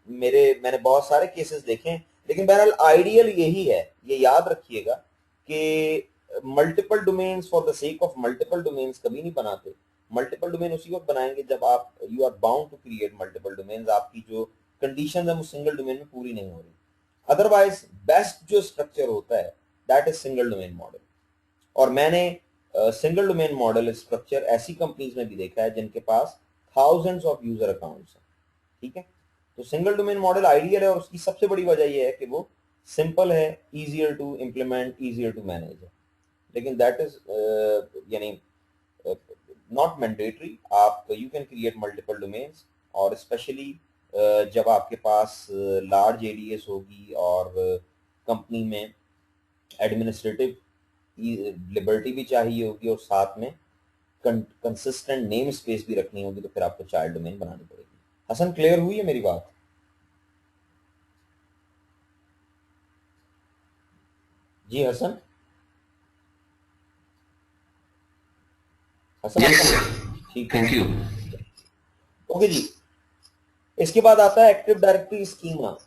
मैंने बहुत सारे केसेस देखे हैं, लेकिन बहरहाल आइडियल यही है, ये याद रखिएगा कि multiple domains for the sake of multiple domains कभी नहीं बनाते। मल्टीपल डोमेन उसी वक्त बनाएंगे जब आप you are bound to create multiple domains, आपकी जो कंडीशन है वो सिंगल डोमेन में पूरी नहीं हो रही। अदरवाइज बेस्ट जो स्ट्रक्चर होता है that is single domain model. और मैंने सिंगल डोमेन मॉडल स्ट्रक्चर ऐसी कंपनीज में भी देखा है जिनके पास थाउजेंड्स ऑफ यूजर अकाउंट्स हैं। ठीक है, तो सिंगल डोमेन मॉडल आइडियल है और उसकी सबसे बड़ी वजह यह है कि वो सिंपल है, easier to implement, easier to manage है। लेकिन दैट इज यानी नॉट मैंडेटरी। आप you can create multiple domains, और स्पेशली जब आपके पास लार्ज एडीएस होगी और कंपनी में एडमिनिस्ट्रेटिव लिबर्टी भी चाहिए होगी और साथ में कंसिस्टेंट नेम स्पेस भी रखनी होगी, तो फिर आपको चाइल्ड डोमेन बनानी पड़ेगी। हसन, क्लियर हुई है मेरी बात? जी हसन, हसन यस आपका सर, ठीक है, थैंक यू। ओके जी। इसके बाद आता है एक्टिव डायरेक्टरी स्कीमा।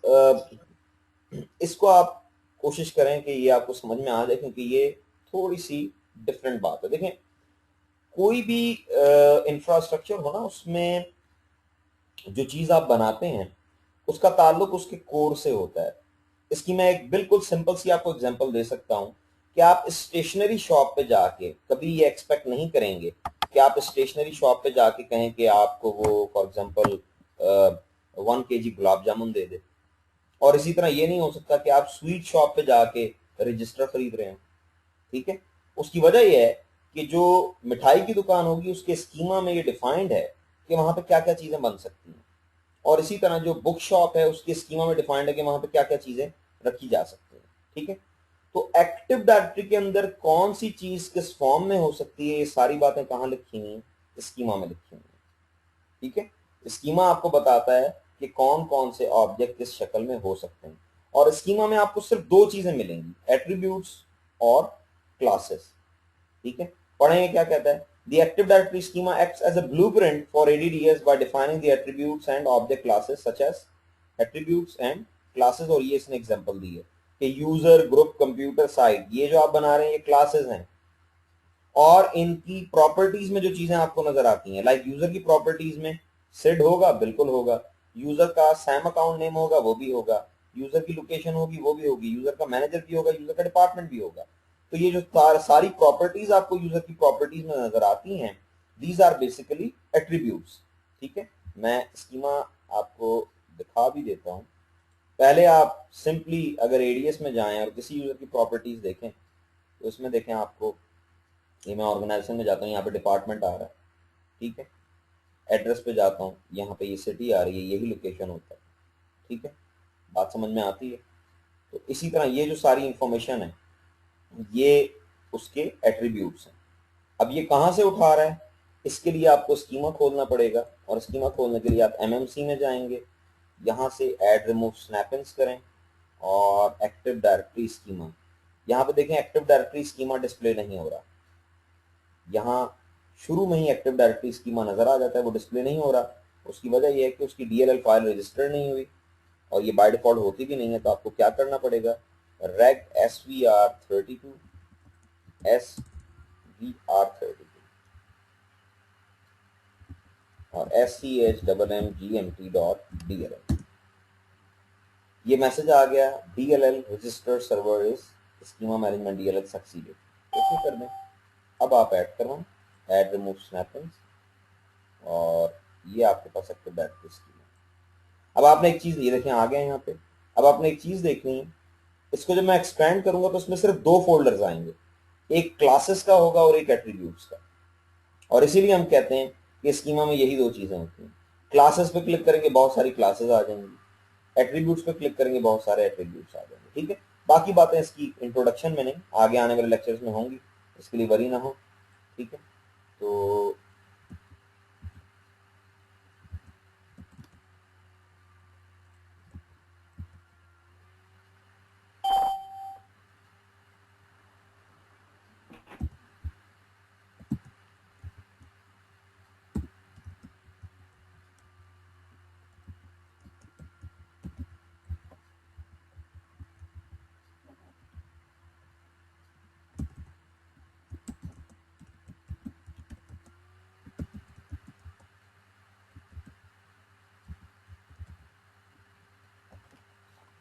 इसको आप कोशिश करें कि ये आपको समझ में आ जाए, क्योंकि ये थोड़ी सी डिफरेंट बात है। देखें, कोई भी इंफ्रास्ट्रक्चर हो ना, उसमें जो चीज आप बनाते हैं उसका ताल्लुक उसके कोर से होता है। इसकी मैं एक बिल्कुल सिंपल सी आपको एग्जांपल दे सकता हूं कि आप स्टेशनरी शॉप पे जाके कभी ये एक्सपेक्ट नहीं करेंगे कि आप स्टेशनरी शॉप पे जाके कहें कि आपको वो for example 1 kg gulab jamun दे दे। और इसी तरह ये नहीं हो सकता कि आप स्वीट शॉप पे जाके रजिस्टर खरीद रहे हैं। ठीक है, उसकी वजह यह है कि जो मिठाई की दुकान होगी उसके स्कीमा में ये डिफाइंड है कि वहां पे क्या क्या चीजें बन सकती हैं, और इसी तरह जो बुक शॉप है उसके स्कीमा में डिफाइंड है कि वहां पे क्या क्या चीजें रखी जा सकती हैं। ठीक है, तो एक्टिव डायरेक्टरी के अंदर कौन सी चीज किस फॉर्म में हो सकती है, ये सारी बातें कहाँ लिखी हुई हैं? स्कीमा में लिखी हुई हैं। ठीक है, स्कीमा आपको बताता है कि कौन कौन से ऑब्जेक्ट किस शक्ल में हो सकते हैं, और स्कीमा में आपको सिर्फ दो चीजें मिलेंगी, एट्रीब्यूट्स और क्लासेस। ठीक है, पढ़ेंगे क्या कहता है। The Active Directory schema acts as a blueprint for ADDS by defining the attributes and object classes such as attributes and classes। और ये इसने एग्जांपल दी है कि यूजर, ग्रुप, कंप्यूटर, साइट, ये जो आप बना रहे हैं ये क्लासेस हैं, और इनकी प्रॉपर्टीज में जो चीजें आपको नजर आती हैं, लाइक यूजर की प्रॉपर्टीज में सिड होगा, बिल्कुल होगा, यूजर का सैम अकाउंट नेम होगा, वो भी होगा, यूजर की लोकेशन होगी, वो भी होगी, यूजर का मैनेजर भी होगा, यूजर का डिपार्टमेंट भी होगा। तो ये जो सारी प्रॉपर्टीज आपको यूजर की प्रॉपर्टीज में नजर आती हैं, दीज आर बेसिकली एट्रीब्यूट्स। ठीक है, मैं स्कीमा आपको दिखा भी देता हूं। पहले आप सिंपली अगर एडीएस में जाएं और किसी यूजर की प्रॉपर्टीज देखें तो इसमें देखें आपको, ये मैं ऑर्गेनाइजेशन में जाता हूँ, यहाँ पे डिपार्टमेंट आ रहा है। ठीक है, एड्रेस पे जाता हूँ, यहाँ पे ये सिटी आ रही है, यही लोकेशन होता है। ठीक है, बात समझ में आती है? तो इसी तरह ये जो सारी इंफॉर्मेशन है ये उसके एट्रीब्यूट्स हैं। अब ये कहाँ से उठा रहा है, इसके लिए आपको स्कीमा खोलना पड़ेगा, और स्कीमा खोलने के लिए आप एमएमसी में जाएंगे, यहाँ से ऐड रिमूव स्नैपिंग्स करें और एक्टिव डायरेक्टरी स्कीमा। यहाँ पे देखें एक्टिव डायरेक्टरी स्कीमा डिस्प्ले नहीं हो रहा, यहाँ शुरू में ही एक्टिव डायरेक्टरी स्कीमा नजर आ जाता है, वो डिस्प्ले नहीं हो रहा। उसकी वजह यह है कि उसकी डीएलएल फाइल रजिस्टर नहीं हुई, और ये बाय डिफॉल्ट होती भी नहीं है। तो आपको क्या करना पड़ेगा, reg svr32 svr32 और schmmt.dll, ये मैसेज आ गया, DLL register server is schema management DLL succeeded. Okay कर दें। अब आप ऐड करवाएं, ऐड रिमूव स्नैपिंग्स, और ये आपके पास एक्टिव डायरेक्टरी स्कीमा। अब आपने एक चीज, ये देखें आ गया यहाँ पे। अब आपने एक चीज देखनी है, इसको जब मैं एक्सपेंड करूंगा तो इसमें सिर्फ 2 फोल्डर्स आएंगे, एक क्लासेस का होगा और एक एट्रीब्यूट्स का। और इसीलिए हम कहते हैं कि स्कीमा में यही दो चीजें होती हैं। क्लासेस पे क्लिक करेंगे बहुत सारी क्लासेस आ जाएंगी, एट्रीब्यूट्स पे क्लिक करेंगे बहुत सारे एट्रीब्यूट्स आ जाएंगे। ठीक है, बाकी बातें इसकी इंट्रोडक्शन में नहीं, आगे आने वाले लेक्चर्स में होंगी, इसके लिए वरी ना हो। ठीक है, तो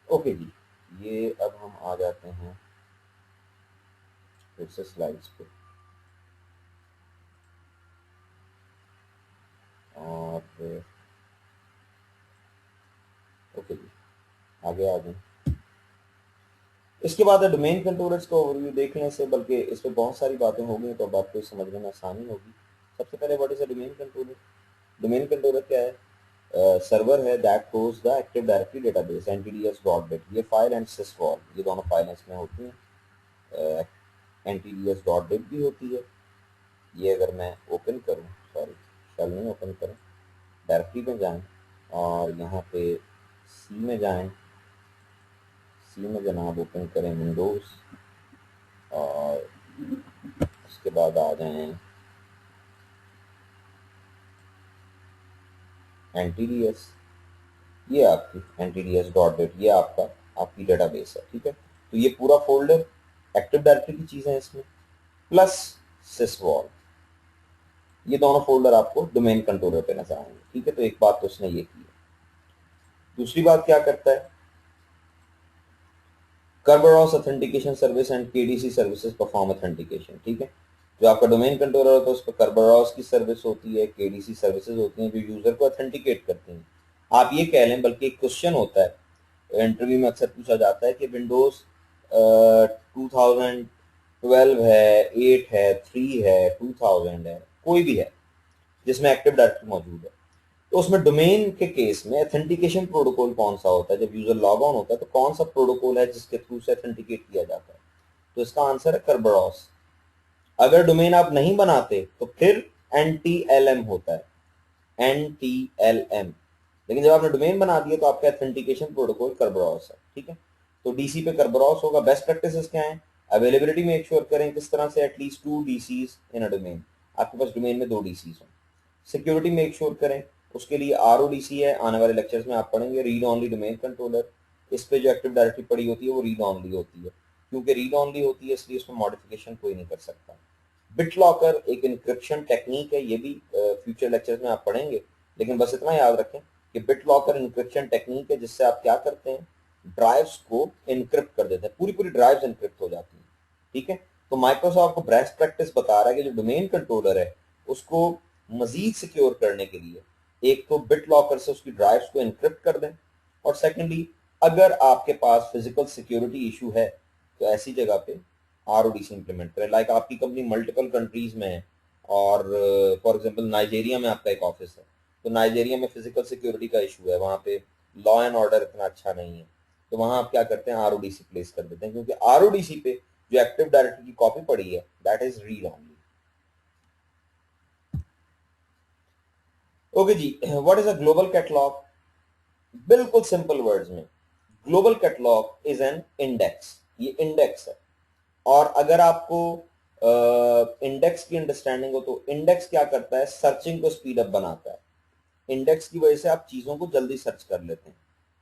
ओके जी, ये अब हम आ जाते हैं फिर से स्लाइड्स पे, और ओके जी आगे आ जाए। इसके बाद डोमेन कंट्रोलर्स को ओवरव्यू देखने से, बल्कि इस पर बहुत सारी बातें हो गई तो अब आपको समझने में आसानी होगी। सबसे पहले what is a domain controller? Domain controller क्या है? सर्वर है that host the active directory database ntds.bit, ये फाइल एंड sysvol, ये दोनों फाइलें इसमें होती हैं। ntds.bit भी होती है। ये अगर मैं ओपन करूं, सॉरी शेल नहीं ओपन करूं, डायरेक्टरी में जाएं और यहाँ पे सी में जाएं, सी में जनाब ओपन करें विंडोज़, और उसके बाद आ जाएं ntds, ये आपकी ntds.bit, ये आपकी डेटाबेस है। ठीक है, तो ये पूरा फोल्डर एक्टिव डायरेक्टरी की चीज़ें हैं इसमें, प्लस sysvol, ये दोनों फोल्डर आपको डोमेन कंट्रोलर पे नजर आएंगे। ठीक है, तो एक बात तो इसने ये की है। दूसरी बात क्या करता है? Kerberos authentication service and KDC services perform authentication. ठीक है, जो आपका डोमेन कंट्रोलर होता है उस पर Kerberos की सर्विस होती है, KDC सर्विसेज होती हैं जो यूजर को ऑथेंटिकेट करती हैं। आप ये कह लें, बल्कि एक क्वेश्चन होता है इंटरव्यू में अक्सर पूछा जाता है कि विंडोज 2012 है, 8 है, 3 है, 2000 है, कोई भी है जिसमें एक्टिव डायरेक्टरी मौजूद है, तो उसमें डोमेन के केस में ऑथेंटिकेशन प्रोटोकॉल कौन सा होता है? जब यूजर लॉग ऑन होता है तो कौन सा प्रोटोकॉल है जिसके थ्रू से ऑथेंटिकेट किया जाता है? तो इसका आंसर है Kerberos। अगर डोमेन आप नहीं बनाते तो फिर NTLM होता है, NTLM। लेकिन जब आपने डोमेन बना दिया तो आपका ऑथेंटिकेशन प्रोटोकॉल Kerberos है। ठीक है, तो डीसी पे Kerberos होगा। बेस्ट प्रैक्टिसेस क्या है? अवेलेबिलिटी मेक श्योर करें किस तरह से at least 2 DCs in a domain, आपके पास डोमेन में 2 DCs हों। सिक्योरिटी मेक श्योर करें, उसके लिए RODC है, आने वाले लेक्चर्स में आप पढ़ेंगे। रीड ऑनली डोमेन कंट्रोलर, इस पे जो एक्टिव डायरेक्टरी पड़ी होती है वो रीड ऑनली होती है, क्योंकि रीड ऑनली होती है इसलिए उसमें मॉडिफिकेशन कोई नहीं कर सकता। बिटलॉकर एक इनक्रिप्शन टेक्निक है, ये भी फ्यूचर लेक्चर्स में आप पढ़ेंगे, लेकिन बस इतना याद रखें कि बिटलॉकर इनक्रिप्शन टेक्निक है जिससे आप क्या करते हैं, ड्राइव्स को इनक्रिप्ट कर देते हैं, पूरी पूरी ड्राइव्स इनक्रिप्ट हो जाती हैं। ठीक है, तो माइक्रोसॉफ्ट को बेस्ट प्रैक्टिस बता रहा है कि जो डोमेन कंट्रोलर है उसको मजीद सिक्योर करने के लिए एक तो बिट लॉकर से उसकी ड्राइव्स को इनक्रिप्ट कर दें, और सेकेंडली अगर आपके पास फिजिकल सिक्योरिटी इशू है तो ऐसी जगह पे RODC इंप्लीमेंट करें। लाइक आपकी कंपनी मल्टीपल कंट्रीज में है और फॉर एग्जांपल नाइजीरिया में आपका एक ऑफिस है, तो नाइजीरिया में फिजिकल सिक्योरिटी का इशू है, वहाँ पे लॉ एंड ऑर्डर इतना अच्छा नहीं है, तो वहाँ आप क्या करते हैं, RODC प्लेस कर देते हैं, क्योंकि RODC पे जो एक्टिव डायरेक्टरी की कॉपी पड़ी है that is read only. Okay जी, what is a global catalogue? बिल्कुल सिंपल वर्ड्स में, global catalogue is an index, ये इंडेक्स है। और अगर आपको इंडेक्स की अंडरस्टैंडिंग हो तो इंडेक्स क्या करता है, सर्चिंग को स्पीड अप बनाता है। इंडेक्स की वजह से आप चीजों को जल्दी सर्च कर लेते हैं।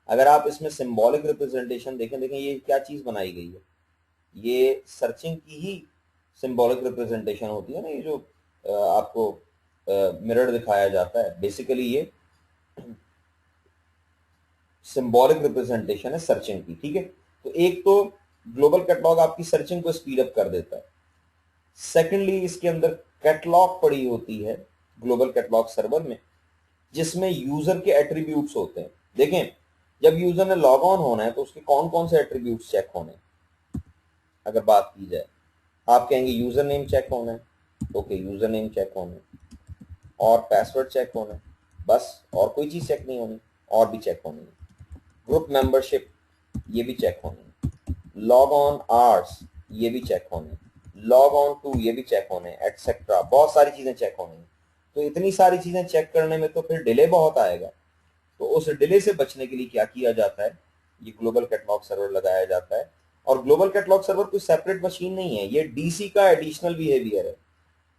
अगर आप इसमें सिंबॉलिक रिप्रेजेंटेशन देखें, देखें ये क्या चीज बनाई गई है, ये सर्चिंग की ही सिंबॉलिक रिप्रेजेंटेशन होती है ना, ये जो आपको मिरर दिखाया जाता है, बेसिकली ये सिंबॉलिक रिप्रेजेंटेशन है सर्चिंग की। ठीक है, तो एक तो ग्लोबल कैटलॉग आपकी सर्चिंग को स्पीड अप कर देता है। सेकेंडली इसके अंदर कैटलॉग पड़ी होती है ग्लोबल कैटलॉग सर्वर में, जिसमें यूजर के एट्रीब्यूट्स होते हैं। देखें, जब यूजर ने लॉग ऑन होना है तो उसके कौन कौन से एट्रीब्यूट्स चेक होने हैं, अगर बात की जाए आप कहेंगे यूजर नेम चेक होना है, ओके यूजर नेम चेक होना है, और पासवर्ड चेक होना है, बस और कोई चीज चेक नहीं होनी, और भी चेक होनी है। ग्रुप मेंबरशिप ये भी चेक होनी है, लॉग ऑन आवर्स ये भी चेक होने हैं, लॉग ऑन टू ये भी चेक होने हैं, एटसेट्रा, बहुत सारी चीजें चेक होनी है। तो इतनी सारी चीजें चेक करने में तो फिर डिले बहुत आएगा। तो उस डिले से बचने के लिए क्या किया जाता है, ये ग्लोबल कैटलॉग सर्वर लगाया जाता है। और ग्लोबल कैटलॉग सर्वर कोई सेपरेट मशीन नहीं है, ये डीसी का एडिशनल बिहेवियर है।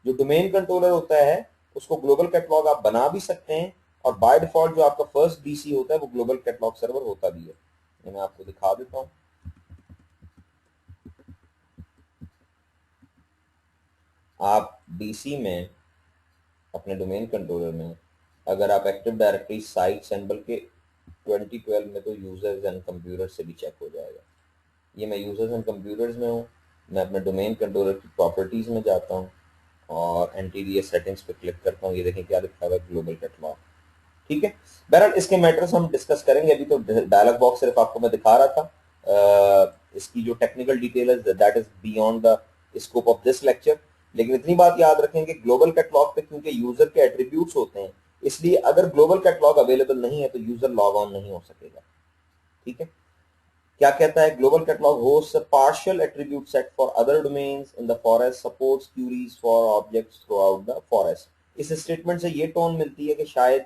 जो डोमेन कंट्रोलर होता है उसको ग्लोबल कैटलॉग आप बना भी सकते हैं, और बाय डिफॉल्ट जो आपका फर्स्ट डीसी होता है वो ग्लोबल कैटलॉग सर्वर होता भी है। ये मैं आपको दिखा देता हूं। आप डीसी में अपने डोमेन कंट्रोलर में अगर आप एक्टिव डायरेक्टरी साइट्स एंड बल्कि 2012 में तो यूजर्स एंड कंप्यूटर से भी चेक हो जाएगा। ये मैं यूजर्स एंड कंप्यूटर्स में हूँ, मैं अपने डोमेन कंट्रोलर की प्रॉपर्टीज में जाता हूँ और एनटीडीएस सेटिंग्स पे क्लिक करता हूँ। ये देखें क्या लिखा हुआ है, ग्लोबल कैटलॉग। ठीक है, बहरहाल इसके मैटर्स हम डिस्कस करेंगे, अभी तो डायलॉग बॉक्स सिर्फ आपको मैं दिखा रहा था। इसकी जो टेक्निकल डिटेल है that is beyond the scope of this lecture. लेकिन इतनी बात याद रखें कि ग्लोबल कैटलॉग पे क्योंकि यूजर के एट्रीब्यूट्स होते हैं, इसलिए अगर ग्लोबल कैटलॉग अवेलेबल नहीं है तो यूजर लॉग ऑन नहीं हो सकेगा। ठीक है, क्या कहता है, global catalogue hosts a partial attribute set for other domains in the forest, supports queries for objects throughout the forest. इस स्टेटमेंट से ये टोन मिलती है कि शायद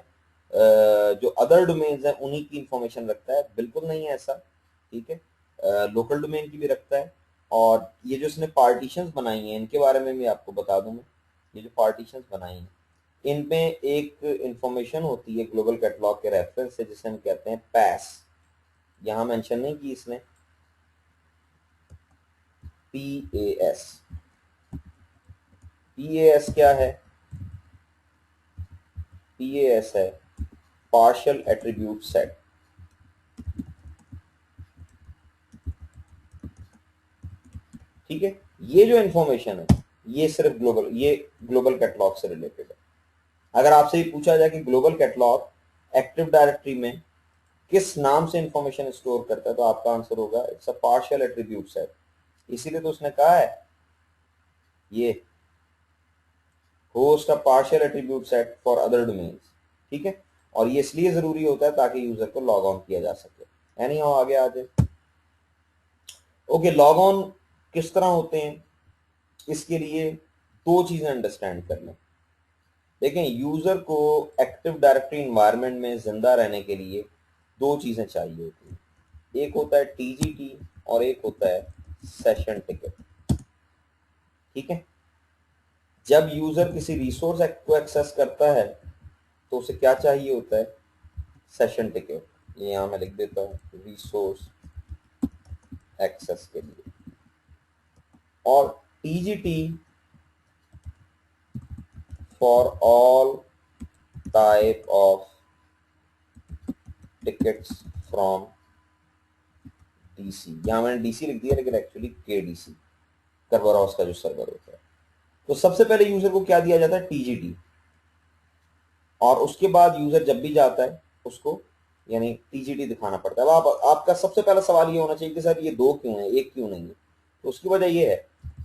जो अदर डोमेन्स हैं उन्हीं की इंफॉर्मेशन रखता है। बिल्कुल नहीं है ऐसा। ठीक है, लोकल डोमेन की भी रखता है। और ये जो इसने पार्टीशंस बनाई हैं इनके बारे में भी आपको बता दूं मैं। ये जो पार्टीशंस बनाई हैं इनमें एक इंफॉर्मेशन होती है ग्लोबल कैटलॉग के रेफरेंस से जिसे हम कहते हैं पैस। यहां मेंशन नहीं की इसने, PAS। PAS क्या है, PAS है पार्शियल एट्रीब्यूट सेट। ठीक है, ये जो इंफॉर्मेशन है ये सिर्फ ग्लोबल कैटलॉग से रिलेटेड है। अगर आपसे ये पूछा जाए कि ग्लोबल कैटलॉग एक्टिव डायरेक्टरी में किस नाम से इंफॉर्मेशन स्टोर करता है तो आपका आंसर होगा it's a partial attribute set. इसीलिए तो उसने कहा है ये host a partial attribute set for other domains. ठीक है, और ये इसलिए जरूरी होता है ताकि यूजर को लॉग ऑन किया जा सके। एनी हाउ आगे आ जाए। ओके, लॉग ऑन किस तरह होते हैं, इसके लिए दो चीजें अंडरस्टैंड कर लें। देखें, यूजर को एक्टिव डायरेक्टरी इन्वायरमेंट में जिंदा रहने के लिए दो चीजें चाहिए होती हैं, एक होता है टीजीटी और एक होता है सेशन टिकट। ठीक है, जब यूजर किसी रिसोर्स को एक्सेस करता है तो उसे क्या चाहिए होता है, सेशन टिकट। ये यहां मैं लिख देता हूं, रिसोर्स एक्सेस के लिए। और TGT for all type of tickets from DC. यहां मैंने डीसी लिख दिया लेकिन एक्चुअली केडीसी, कर्वरहाउस का जो सर्वर होता है। तो सबसे पहले यूजर को क्या दिया जाता है, टीजीटी। और उसके बाद यूजर जब भी जाता है उसको यानी टीजीटी दिखाना पड़ता है। अब आपका सबसे पहला सवाल ये होना चाहिए कि सर ये दो क्यों है, एक क्यों नहीं है। तो उसकी वजह ये है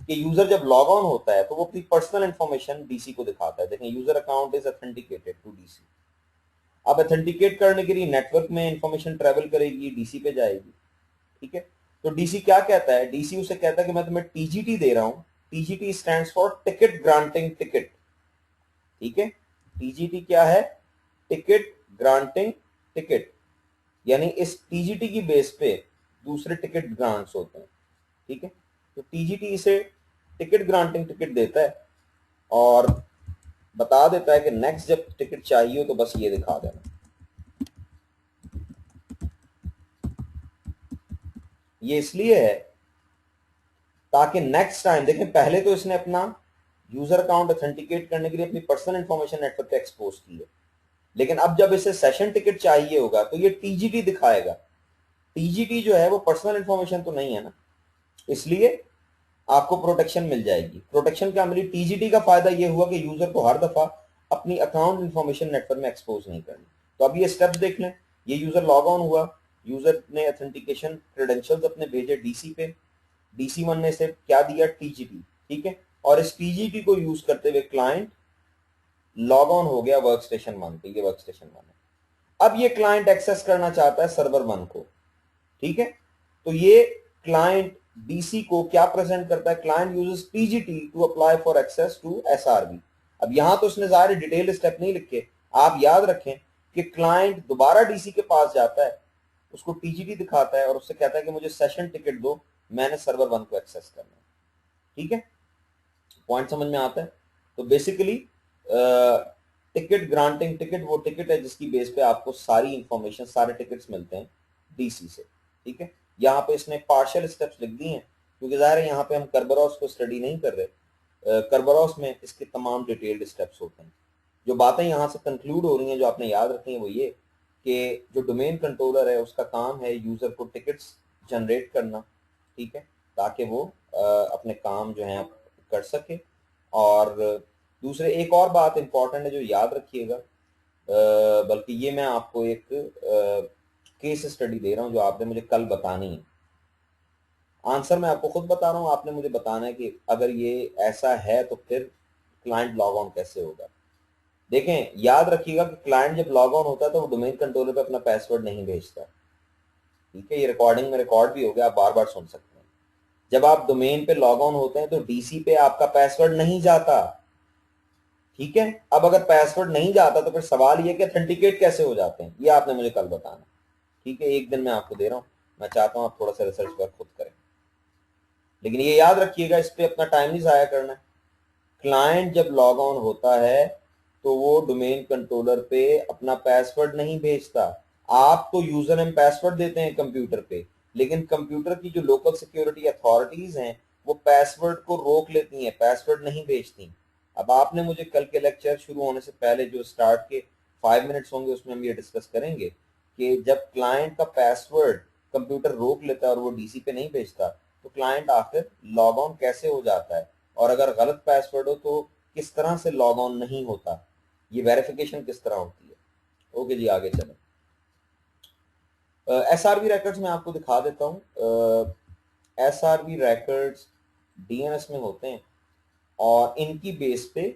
कि यूजर जब लॉग ऑन होता है तो वो अपनी पर्सनल इंफॉर्मेशन डीसी को दिखाता है। देखें, user account is authenticated to DC. अब ऑथेंटिकेट करने के लिए नेटवर्क में इंफॉर्मेशन ट्रेवल करेगी, डीसी पे जाएगी। ठीक है, तो डीसी क्या कहता है, डीसी उसे कहता है कि मैं तुम्हें टीजीटी दे रहा हूं। TGT stands for ticket granting ticket. ठीक है, टीजीटी क्या है, टिकट ग्रांटिंग टिकट। यानी इस टीजीटी की बेस पे दूसरे टिकट ग्रांट्स होते हैं। ठीक है, तो टीजीटी इसे टिकट ग्रांटिंग टिकट देता है और बता देता है कि नेक्स्ट जब टिकट चाहिए हो तो बस ये दिखा देना। ये इसलिए है ताकि नेक्स्ट टाइम, देखें पहले तो इसने अपना यूजर अकाउंट ऑथेंटिकेट करने के लिए अपनी पर्सनल इंफॉर्मेशन नेटवर्क पे एक्सपोज की है, लेकिन अब जब इसे सेशन टिकट चाहिए होगा तो ये टीजीटी दिखाएगा। टीजीटी जो है वो पर्सनल इंफॉर्मेशन तो नहीं है ना, इसलिए आपको प्रोटेक्शन मिल जाएगी। प्रोटेक्शन क्या मिली, टीजीटी का फायदा ये हुआ कि यूजर को हर दफा अपनी अकाउंट इंफॉर्मेशन नेटवर्क में एक्सपोज नहीं करनी। तो अब ये स्टेप्स देख लें, ये यूजर लॉग ऑन हुआ, यूजर ने ऑथेंटिकेशन क्रेडेंशियल्स अपने भेजे डीसी पे, डीसी वन ने से क्या दिया, टीजीटी। ठीक है, और इस टीजीटी को यूज करते हुए क्लाइंट लॉग ऑन हो गया वर्क स्टेशन 1 पे, ये वर्क स्टेशन 1 है। अब ये क्लाइंट एक्सेस करना चाहता है सर्वर 1 को, ठीक है, तो ये क्लाइंट डीसी को क्या प्रेजेंट करता है, client uses TGT to apply for access to SRB. अब यहां तो उसने जाहिर डिटेल स्टेप नहीं लिखे, आप याद रखें कि क्लाइंट दोबारा डीसी के पास जाता है, उसको टीजीटी दिखाता है और उससे कहता है कि मुझे सेशन टिकट दो, मैंने सर्वर 1 को एक्सेस करना है। ठीक है, पॉइंट समझ में आता है। तो बेसिकली टिकट ग्रांटिंग, टिकट वो टिकट है जिसकी बेस पे आपको सारी इंफॉर्मेशन, सारे टिकट्स मिलते हैं डीसी से। ठीक है, यहाँ पे इसने पार्शियल स्टेप्स लिख दी हैं क्योंकि जाहिर है यहाँ पे हम करबरॉस को स्टडी नहीं कर रहे। करबरॉस में इसके तमाम डिटेल्ड स्टेप्स होते हैं। जो बातें यहाँ से कंक्लूड हो रही हैं, जो आपने याद रखी हैं, वो ये कि जो डोमेन कंट्रोलर है उसका काम है यूजर को टिकट्स जनरेट करना, ठीक है, ताकि वो अपने काम जो है कर सके। और दूसरे एक और बात इंपॉर्टेंट है जो याद रखिएगा, बल्कि ये मैं आपको एक केस स्टडी दे रहा हूँ जो आपने मुझे कल बतानी है। आंसर मैं आपको खुद बता रहा हूँ, आपने मुझे बताना है कि अगर ये ऐसा है तो फिर क्लाइंट लॉग ऑन कैसे होगा। देखें, याद रखिएगा कि क्लाइंट जब लॉग ऑन होता है तो वो डोमेन कंट्रोलर पे अपना पासवर्ड नहीं भेजता। ठीक है, ये रिकॉर्डिंग में रिकॉर्ड भी हो गया, आप बार बार सुन सकते हैं। जब आप डोमेन पे लॉग ऑन होते हैं तो डीसी पे आपका पासवर्ड नहीं जाता। ठीक है, अब अगर पासवर्ड नहीं जाता तो फिर सवाल ये कि ऑथेंटिकेट कैसे हो जाते हैं, ये आपने मुझे कल बताना। ठीक है, एक दिन मैं आपको दे रहा हूं, मैं चाहता हूं आप थोड़ा सा रिसर्च वर्क खुद करें, लेकिन ये याद रखिएगा इस पे अपना टाइम नहीं जाया करना है। क्लाइंट जब लॉग ऑन होता है तो वो डोमेन कंट्रोलर पे अपना पासवर्ड नहीं भेजता। आप तो यूजर नेम पासवर्ड देते हैं कंप्यूटर पे, लेकिन कंप्यूटर की जो लोकल सिक्योरिटी अथॉरिटीज हैं वो पासवर्ड को रोक लेती हैं, पासवर्ड नहीं भेजती। अब आपने मुझे कल के लेक्चर शुरू होने से पहले जो स्टार्ट के 5 मिनट्स होंगे उसमें हम ये डिस्कस करेंगे कि जब क्लाइंट का पासवर्ड कंप्यूटर रोक लेता है और वो डीसी पे नहीं भेजता तो क्लाइंट आखिर लॉग ऑन कैसे हो जाता है, और अगर गलत पासवर्ड हो तो किस तरह से लॉग ऑन नहीं होता, ये वेरिफिकेशन किस तरह होती है। ओके जी, आगे चलें। एसआरबी रिकॉर्ड्स में आपको दिखा देता हूँ। एसआरबी रिकॉर्ड्स डीएनएस में होते हैं और इनकी बेस पे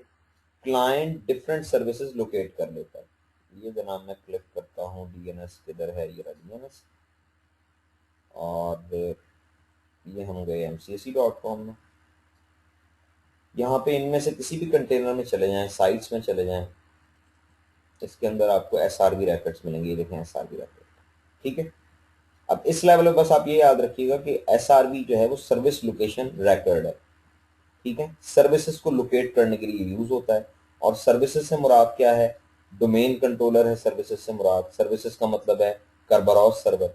क्लाइंट डिफरेंट सर्विसेज लोकेट कर लेता है। ये जनाब मैं क्लिक करता हूँ, डीएनएस किधर है, ये रहा डीएनएस, और ये हम गए mcsc.com में। यहाँ पे इनमें से किसी भी कंटेनर में चले जाएं, साइट्स में चले जाएं, इसके अंदर आपको एसआरबी रिकॉर्ड्स मिलेंगे। ये देखें एसआरबी रिकॉर्ड, ठीक है। अब इस लेवल पे बस आप ये याद रखिएगा कि एसआरबी जो है वो सर्विस लोकेशन रिकॉर्ड है, ठीक है, सर्विसेज को लोकेट करने के लिए यूज होता है। और सर्विसेज से मुराद क्या है, डोमेन कंट्रोलर है सर्विसेज से मुराद। सर्विसेज का मतलब है करबरॉस सर्वर,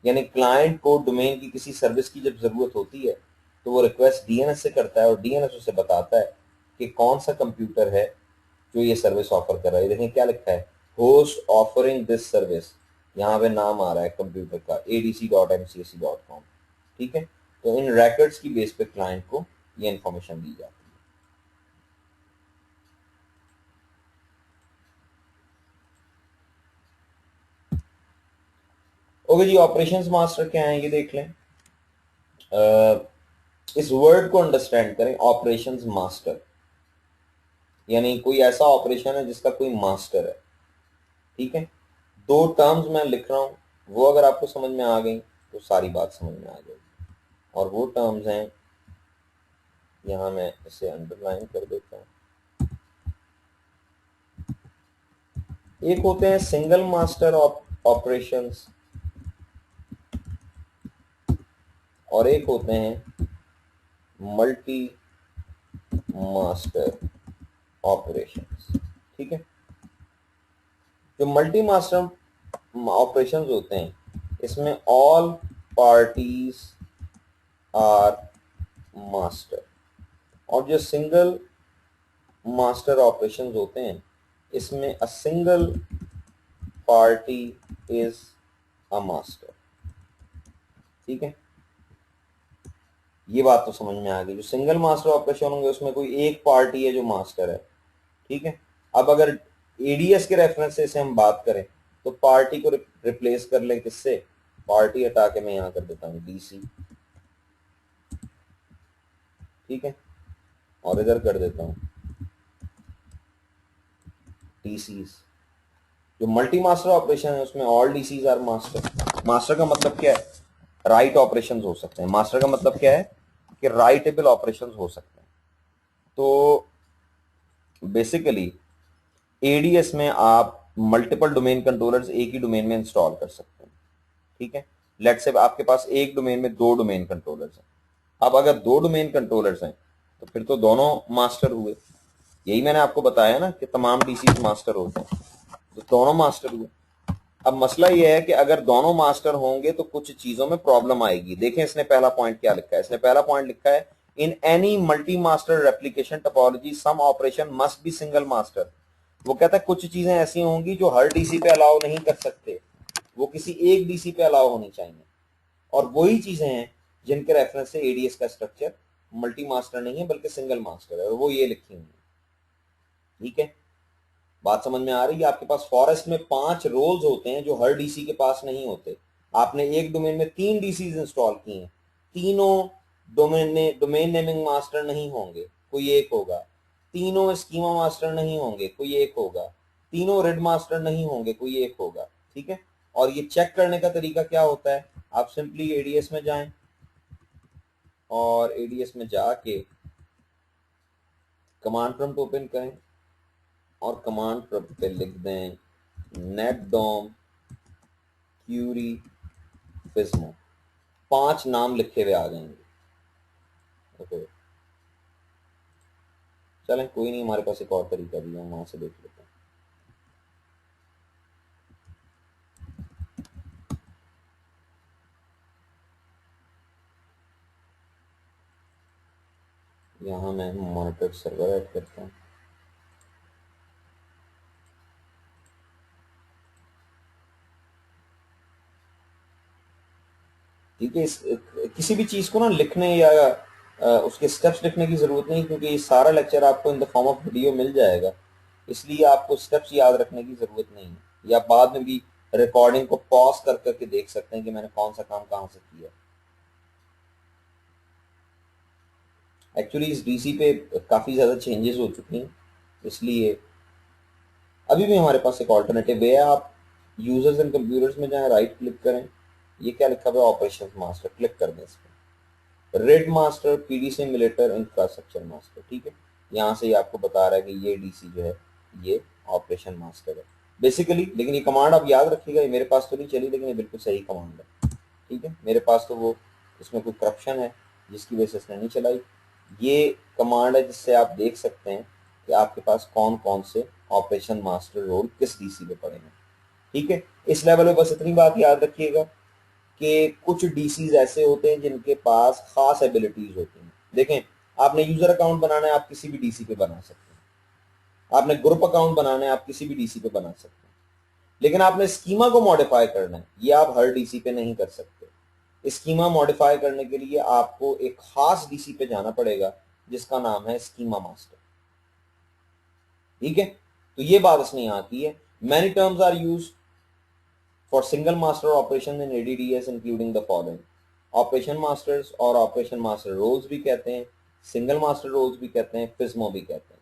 यानी क्लाइंट को डोमेन की किसी सर्विस की जब जरूरत होती है तो वो रिक्वेस्ट डीएनएस से करता है और डीएनएस उसे बताता है कि कौन सा कंप्यूटर है जो ये सर्विस ऑफर कर रहा है। देखें क्या लिखा है, होस्ट ऑफरिंग दिस सर्विस, यहाँ पे नाम आ रहा है कंप्यूटर का adc.mcsc.com। ठीक है, तो इन रिकॉर्ड्स की बेस पे क्लाइंट को ये इंफॉर्मेशन दी जाती है। ओके जी, ऑपरेशंस मास्टर क्या है ये देख लें। इस वर्ड को अंडरस्टैंड करें, ऑपरेशंस मास्टर यानी कोई ऐसा ऑपरेशन है जिसका कोई मास्टर है। ठीक है, दो टर्म्स मैं लिख रहा हूं, वो अगर आपको समझ में आ गई तो सारी बात समझ में आ जाएगी। और वो टर्म्स हैं, यहां मैं इसे अंडरलाइन कर देता हूं। एक होते हैं सिंगल मास्टर ऑपरेशंस और एक होते हैं मल्टी मास्टर ऑपरेशंस। ठीक है, जो मल्टी मास्टर ऑपरेशंस होते हैं इसमें ऑल पार्टीज आर मास्टर, और जो सिंगल मास्टर ऑपरेशंस होते हैं इसमें a single party is a master. ठीक है, ये बात तो समझ में आ गई। जो सिंगल मास्टर ऑपरेशन होंगे उसमें कोई एक पार्टी है जो मास्टर है। ठीक है, अब अगर एडीएस के रेफरेंस से इसे हम बात करें तो पार्टी को रिप्लेस कर लें किससे, पार्टी हटा के मैं यहां कर देता हूं डीसी। ठीक है, और इधर कर देता हूँ DCs। जो मल्टी मास्टर ऑपरेशन है उसमें all DCs are master. Master का मतलब क्या है? राइट ऑपरेशंस हो सकते हैं। मास्टर का मतलब क्या है कि राइटेबल ऑपरेशंस हो सकते हैं। तो बेसिकली एडीएस में आप मल्टीपल डोमेन कंट्रोलर्स एक ही डोमेन में इंस्टॉल कर सकते हैं। ठीक है, लेट्स से आपके पास एक डोमेन में 2 डोमेन कंट्रोलर्स हैं। अब अगर 2 डोमेन कंट्रोलर्स हैं तो फिर तो दोनों मास्टर हुए। यही मैंने आपको बताया ना कि तमाम डीसी मास्टर होते हैं, तो दोनों मास्टर हुए। अब मसला यह है कि अगर दोनों मास्टर होंगे तो कुछ चीजों में प्रॉब्लम आएगी। देखें इसने पहला पॉइंट क्या लिखा है। इसने पहला पॉइंट लिखा है in any multi master replication topology some operation must be single master. वो कहता है कुछ चीजें ऐसी होंगी जो हर डीसी पे अलाउ नहीं कर सकते, वो किसी एक डीसी पे अलाउ होनी चाहिए। और वही चीजें हैं जिनके रेफरेंस से एडीएस का स्ट्रक्चर मल्टी मास्टर नहीं है बल्कि सिंगल मास्टर है, और वो ये लिखी हुई है। ठीक है, बात समझ में आ रही है? आपके पास फॉरेस्ट में 5 रोल्स होते हैं जो हर डीसी के पास नहीं होते। आपने एक डोमेन में 3 डीसीज इंस्टॉल किए हैं, तीनों डोमेन नेमिंग मास्टर नहीं होंगे, कोई एक होगा। तीनों स्कीमा मास्टर नहीं होंगे, कोई एक होगा। तीनों रेड मास्टर नहीं होंगे, कोई एक होगा। ठीक है, और ये चेक करने का तरीका क्या होता है? आप सिंपली एडीएस में जाएं और एडीएस में जाके कमांड प्रॉम्प्ट ओपन करें और कमांड प्रॉम्प्ट पे लिख दें netdom क्यूरी फिज्मो। 5 नाम लिखे हुए आ जाएंगे। ओके, चलें कोई नहीं, हमारे पास एक और तरीका भी है, हम वहां से देख लेते हैं। यहाँ मैं मॉनिटर सर्वर ऐड करता हूँ। ठीक है, किसी भी चीज को ना लिखने या उसके स्टेप्स लिखने की जरूरत नहीं, क्योंकि ये सारा लेक्चर आपको in the form of video मिल जाएगा, इसलिए आपको स्टेप्स याद रखने की जरूरत नहीं है। या बाद में भी रिकॉर्डिंग को पॉज कर करके देख सकते हैं कि मैंने कौन सा काम कहाँ से किया। एक्चुअली इस डीसी पे काफी ज्यादा चेंजेस हो चुकी हैं, इसलिए अभी भी हमारे पास एक ऑल्टरनेटिव वे है। आप यूजर्स एंड कंप्यूटर्स में जाएं, राइट क्लिक करें, ये क्या लिखा हुआ है ऑपरेशंस मास्टर, क्लिक कर दें इस पर। Red master PD simulator infrastructure master. ठीक है, यहाँ से ये आपको बता रहा है कि ये डीसी जो है ये ऑपरेशन मास्टर है बेसिकली। लेकिन ये कमांड आप याद रखिएगा, ये मेरे पास तो नहीं चली, लेकिन ये बिल्कुल सही कमांड है। ठीक है, मेरे पास तो वो इसमें कोई करप्शन है जिसकी वजह से इसने नहीं चलाई। ये कमांड है जिससे आप देख सकते हैं कि आपके पास कौन कौन से ऑपरेशन मास्टर रोल किस डीसी पे पड़े हैं। ठीक है, इस लेवल पे बस इतनी बात याद रखिएगा कि कुछ डीसीज ऐसे होते हैं जिनके पास खास एबिलिटीज होती हैं। देखें, आपने यूजर अकाउंट बनाना है, आप किसी भी डीसी पे बना सकते हैं। आपने ग्रुप अकाउंट बनाना है, आप किसी भी डीसी पे बना सकते हैं। लेकिन आपने स्कीमा को मॉडिफाई करना है, ये आप हर डीसी पे नहीं कर सकते। स्कीमा मॉडिफाई करने के लिए आपको एक खास डीसी पे जाना पड़ेगा जिसका नाम है स्कीमा मास्टर। ठीक है, तो ये बात इसमें यहाँ की है। Many terms are used for single master operation in ADDS including the following: operation masters और ऑपरेशन मास्टर रोल्स भी कहते हैं, सिंगल मास्टर रोल्स भी कहते हैं, फिज्मो भी कहते हैं।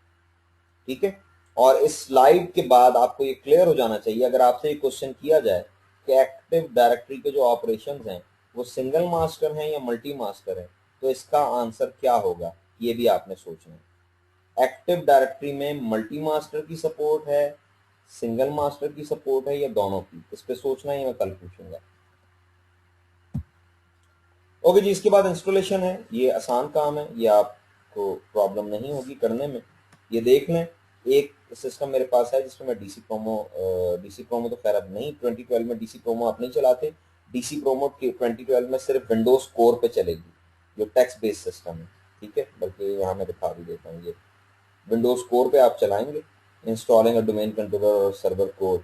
ठीक है, और इस स्लाइड के बाद आपको ये क्लियर हो जाना चाहिए, अगर आपसे ये क्वेश्चन किया जाए कि एक्टिव डायरेक्टरी के जो ऑपरेशंस हैं वो सिंगल मास्टर हैं या मल्टी मास्टर हैं, तो इसका आंसर क्या होगा ये भी आपने सोचना है। एक्टिव डायरेक्टरी में मल्टी मास्टर की सपोर्ट है, सिंगल मास्टर की सपोर्ट है, या दोनों की? इस पे सोचना ही मैं कल पूछूंगा। ओके जी, इसके बाद इंस्टॉलेशन है। ये आसान काम है, ये आपको प्रॉब्लम नहीं होगी करने में। ये देख लें, एक सिस्टम मेरे पास है जिसमें मैं डीसी प्रोमो तो खैर अब नहीं, 2012 में डीसी प्रोमो आप नहीं चलाते। डीसी प्रोमो 2012 में सिर्फ विंडोज कोर पे चलेगी, जो टेक्स्ट बेस्ड सिस्टम है। ठीक है, बल्कि यहाँ मैं दिखा भी देता हूँ, ये विंडोज कोर पे आप चलाएंगे, इंस्टॉलिंग अ डोमेन कंट्रोलर और server core.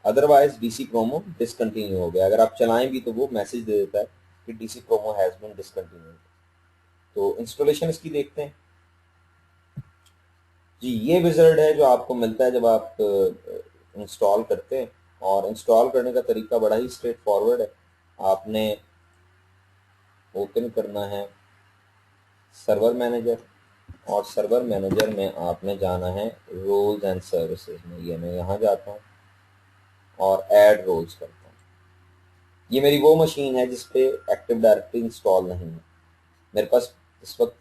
Otherwise DC promo discontinue हो गया। अगर आप चलाएं भी तो वो मैसेज दे देता है कि DC promo has been discontinued. तो इंस्टॉलेशन इसकी देखते हैं जी। ये विजार्ड है जो आपको मिलता है जब आप इंस्टॉल करते हैं, और इंस्टॉल करने का तरीका बड़ा ही स्ट्रेट फॉरवर्ड है। आपने ओपन करना है सर्वर मैनेजर, और सर्वर मैनेजर में आपने जाना है रोल्स एंड सर्विसेज में। ये मैं यहाँ जाता हूँ और ऐड रोल्स करता हूँ। ये मेरी वो मशीन है जिसपे एक्टिव डायरेक्टरी इंस्टॉल नहीं है। मेरे पास इस वक्त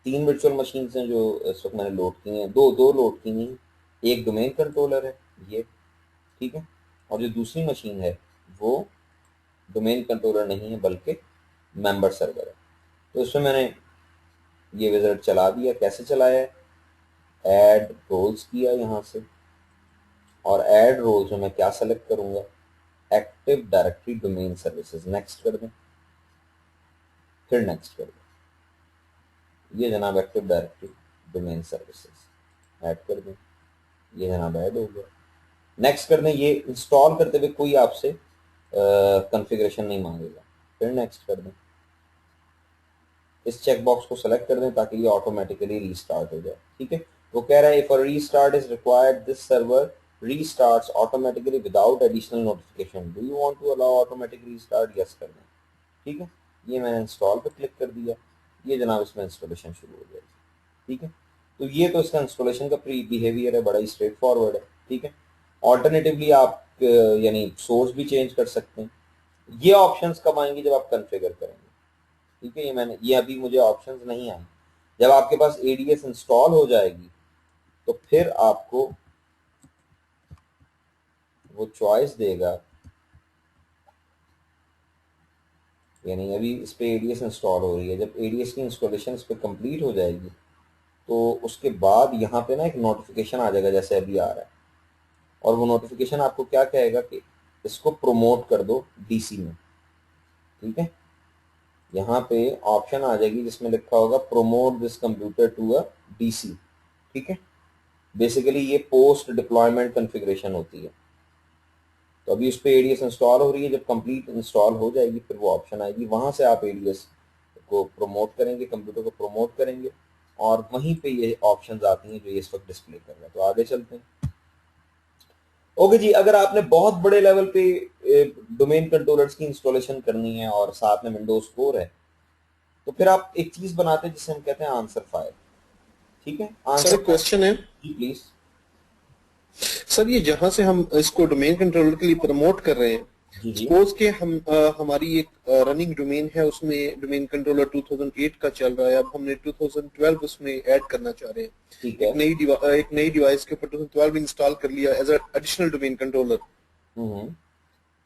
3 वर्चुअल मशीन हैं जो इस वक्त मैंने लोड की हैं, दो लोड की हैं। एक डोमेन कंट्रोलर है ये, ठीक है, और जो दूसरी मशीन है वो डोमेन कंट्रोलर नहीं है बल्कि मेंबर सर्वर है। तो इसमें मैंने ये विजिट चला दिया। कैसे चलाया है? ऐड रोल्स किया यहाँ से, और ऐड रोल्स में मैं क्या सेलेक्ट करूंगा? Active directory domain services. Next कर दें, फिर नेक्स्ट कर दें। ये जनाब active directory domain services add कर दें। ये जनाब ऐड हो गया। नेक्स्ट कर दें। ये इंस्टॉल करते हुए कोई आपसे कॉन्फ़िगरेशन नहीं मांगेगा। फिर नेक्स्ट कर दें। इस चेक बॉक्स को सेलेक्ट कर दें ताकि ये ऑटोमेटिकली रीस्टार्ट हो जाए, ठीक है। वो कह रहा है if a restart is required this server restarts automatically without additional notification, do you want to allow automatic restart? Yes कर दें, ठीक है। ये मैंने इंस्टॉल पे क्लिक कर दिया। ये जनाब इसमें इंस्टॉलेशन शुरू हो जाएगी, ठीक है। तो ये तो इसका इंस्टॉलेशन का प्री बिहेवियर है, बड़ा ही स्ट्रेट फॉरवर्ड है, ठीक है। ऑल्टरनेटिवली आप यानी सोर्स भी चेंज कर सकते हैं। ये ऑप्शंस कब आएंगे? जब आप कॉन्फ़िगर करेंगे, ठीक है। ये अभी मुझे ऑप्शंस नहीं आए। जब आपके पास एडीएस इंस्टॉल हो जाएगी तो फिर आपको वो चॉइस देगा, यानी अभी इस पे एडीएस इंस्टॉल हो रही है। जब एडीएस की इंस्टॉलेशन इस पे कंप्लीट हो जाएगी तो उसके बाद यहाँ पे ना एक नोटिफिकेशन आ जाएगा जैसे अभी आ रहा है, और वो नोटिफिकेशन आपको क्या कहेगा कि इसको प्रमोट कर दो डीसी में, ठीक है। यहाँ पे ऑप्शन आ जाएगी जिसमें लिखा होगा promote this computer to a DC, ठीक है। बेसिकली ये पोस्ट डिप्लॉयमेंट कॉन्फ़िगरेशन होती है। तो अभी उस पर एडीएस इंस्टॉल हो रही है। जब कंप्लीट इंस्टॉल हो जाएगी फिर वो ऑप्शन आएगी, वहां से आप एडीएस को प्रमोट करेंगे, कंप्यूटर को प्रमोट करेंगे, और वहीं पे ये ऑप्शंस आती हैं जो ये इस वक्त डिस्प्ले कर रहा है। तो आगे चलते हैं। ओके जी, अगर आपने बहुत बड़े लेवल पे डोमेन कंट्रोलर्स की इंस्टॉलेशन करनी है और साथ में विंडोज कोर है तो फिर आप एक चीज बनाते हैं जिसे हम कहते हैं आंसर फाइल, ठीक है। सर आंसर एक क्वेश्चन है। जी प्लीज। सर ये जहां से हम इसको डोमेन कंट्रोलर के लिए प्रमोट कर रहे हैं, जी जी सपोज के हम हमारी एक रनिंग डोमेन है, उसमें डोमेन कंट्रोलर 2008 का चल रहा है। अब हमने 2012 उसमें ऐड करना चाह रहे हैं। ठीक है। एक नई डिवाइस के ऊपर 2012 इंस्टॉल कर लिया एज एडिशनल डोमेन कंट्रोलर,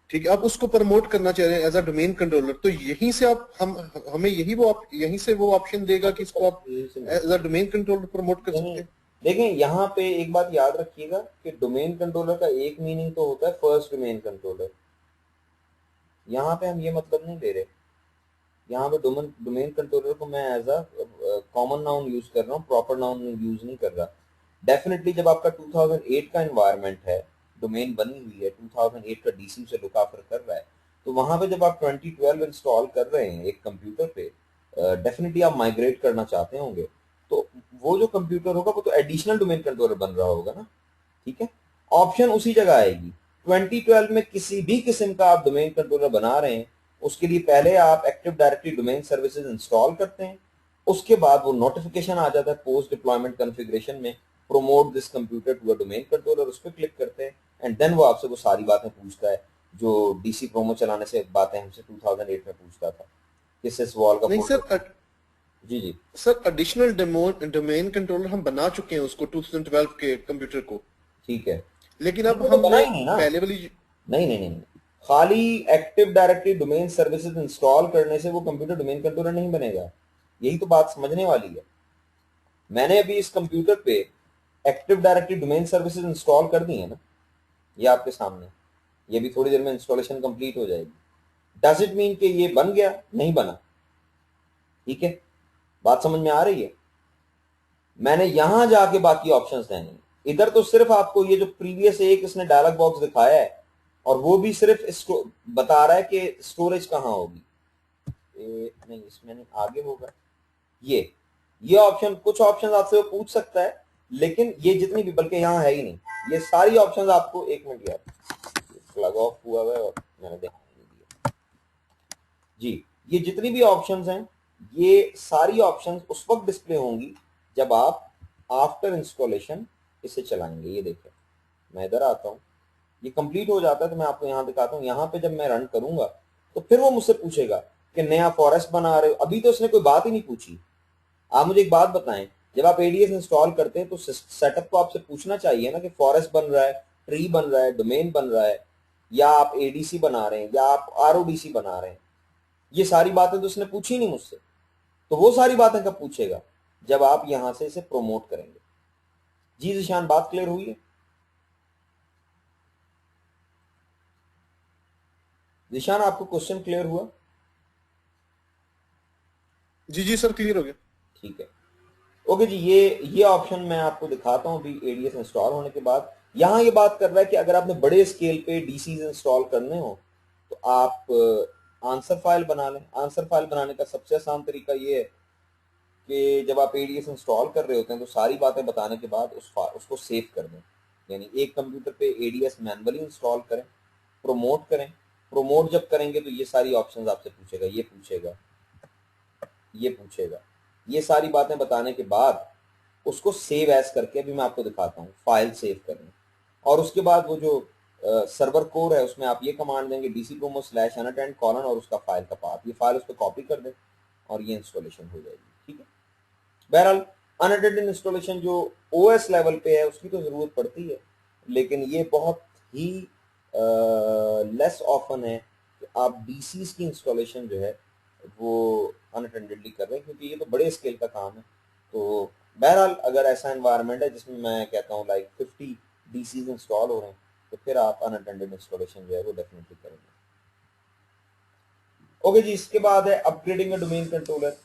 ठीक है। आप उसको प्रमोट करना चाह रहे हैं एज अ डोमेन कंट्रोलर, तो यहीं से आप हमें यहीं से वो ऑप्शन देगा कि इसको आप as a domain controller promote कर सकते हैं। देखें यहाँ पे एक बात याद रखिएगा कि डोमेन कंट्रोलर का एक मीनिंग तो होता है फर्स्ट डोमेन कंट्रोलर। यहाँ पे हम ये मतलब नहीं ले रहे। यहाँ पे डोमेन कंट्रोलर को मैं as a common noun use कर रहा हूँ, प्रॉपर नाउन यूज नहीं कर रहा। डेफिनेटली जब आपका 2008 का एनवायरनमेंट है, डोमेन बनी हुई है, 2008 का डीसी से लुक आफ्टर कर रहा है, तो वहां पे जब आप 2012 इंस्टॉल कर रहे हैं एक कंप्यूटर पे, डेफिनेटली आप माइग्रेट करना चाहते होंगे, तो वो जो कंप्यूटर होगा वो तो एडिशनल डोमेन कंट्रोलर बन रहा होगा ना, ठीक है। ऑप्शन उसी जगह आएगी। 2012 में किसी भी किस्म का आप डोमेन कंट्रोलर बना रहे हैं, उसके लिए पहले आप active directory domain services install करते हैं, उसके बाद वो नोटिफिकेशन आ जाता है पोस्ट डिप्लॉयमेंट कॉन्फ़िगरेशन में, promote this computer to a domain controller, उस पर क्लिक करते हैं, एंड देन वो आपसे वो सारी बातें पूछता है जो डीसी प्रोमो चलाने से बातें हमसे 2008 में पूछता था कि सिस वॉल का नहीं फोटो। सर, जी जी सर एडिशनल डोमेन कंट्रोलर हम बना चुके हैं उसको 2012 के कंप्यूटर को, ठीक है। लेकिन अब वो तो बना हमने ही नहीं ना। पहले वाली नहीं नहीं नहीं, खाली active directory domain services install करने से वो कंप्यूटर डोमेन कंट्रोलर नहीं बनेगा। यही तो बात समझने वाली है। मैंने अभी इस कंप्यूटर पे active directory domain services install कर दी है ना, ये आपके सामने। ये भी थोड़ी देर में इंस्टॉलेशन कंप्लीट हो जाएगी। डज इट मीन कि ये बन गया? नहीं बना, ठीक है। बात समझ में आ रही है? मैंने यहां जाके बाकी ऑप्शंस देने हैं। इधर तो सिर्फ आपको ये जो प्रीवियस एक इसने डायलॉग बॉक्स दिखाया है, और वो भी सिर्फ बता रहा है कि स्टोरेज कहां होगी। नहीं, इसमें नहीं, आगे होगा। ये ऑप्शन, कुछ ऑप्शन आपसे वो पूछ सकता है, लेकिन ये जितनी भी, बल्कि यहाँ है ही नहीं, ये सारी ऑप्शन आपको, एक मिनट यार लग ऑफ हुआ है और मैंने ध्यान नहीं दिया जी। ये जितनी भी ऑप्शंस हैं, ये सारी ऑप्शंस उस वक्त डिस्प्ले होंगी जब आप आफ्टर इंस्टॉलेशन इसे चलाएंगे। ये देखें, मैं इधर आता हूँ, ये कंप्लीट हो जाता है तो मैं आपको यहाँ दिखाता हूँ। यहाँ पे जब मैं रन करूंगा तो फिर वो मुझसे पूछेगा कि नया फॉरेस्ट बना रहे हो। अभी तो इसने कोई बात ही नहीं पूछी। आप मुझे एक बात बताएं, जब आप एडीएस इंस्टॉल करते हैं तो सेटअप को आपसे पूछना चाहिए ना कि फॉरेस्ट बन रहा है, ट्री बन रहा है, डोमेन बन रहा है, या आप एडीसी बना रहे हैं, या आप आरओडीसी बना रहे हैं। ये सारी बातें तो उसने पूछी नहीं मुझसे। तो वो सारी बातें कब पूछेगा? जब आप यहां से इसे प्रमोट करेंगे। जी जिशान, बात क्लियर हुई है? जिशान, आपको क्वेश्चन क्लियर हुआ? जी जी सर, क्लियर हो गया। ठीक है, ओके जी। ये ऑप्शन मैं आपको दिखाता हूं अभी एडीएस इंस्टॉल होने के बाद। यहां ये बात कर रहा है कि अगर आपने बड़े स्केल पे डीसीज इंस्टॉल करने हो तो आप आंसर फाइल बना लें। आंसर फाइल बनाने का सबसे आसान तरीका ये है कि जब आप एडीएस इंस्टॉल कर रहे होते हैं तो सारी बातें बताने के बाद उसको सेव कर दें। यानी एक कंप्यूटर पे एडीएस मैनुअली इंस्टॉल करें, प्रमोट करें। प्रमोट जब करेंगे तो ये सारी ऑप्शंस आपसे पूछेगा, ये पूछेगा, ये पूछेगा। ये सारी बातें बताने के बाद उसको सेव एज करके, अभी मैं आपको दिखाता हूँ, फाइल सेव करनी। और उसके बाद वो जो सर्वर कोर है उसमें आप ये कमांड देंगे dcpromo/unattend कॉलन और उसका फाइल का पाथ। ये फाइल उस पर कॉपी कर दें और ये इंस्टॉलेशन हो जाएगी। ठीक है, बहरहाल अनअटेंडेड इंस्टॉलेशन जो ओएस लेवल पे है उसकी तो जरूरत पड़ती है, लेकिन ये बहुत ही लेस ऑफन है कि आप डीसीज की इंस्टॉलेशन जो है वो अनअटेंडेडली कर रहे हैं, क्योंकि ये तो बड़े स्केल का काम है। तो बहरहाल अगर ऐसा एनवायरनमेंट है जिसमें मैं कहता हूँ लाइक 50 डीसीज इंस्टॉल हो रहे हैं तो फिर आप अनअटेंडेड इंस्टॉलेशन जो है वो डेफिनेटली करेंगे। ओके जी, इसके बाद है अपग्रेडिंग अ डोमेन कंट्रोलर।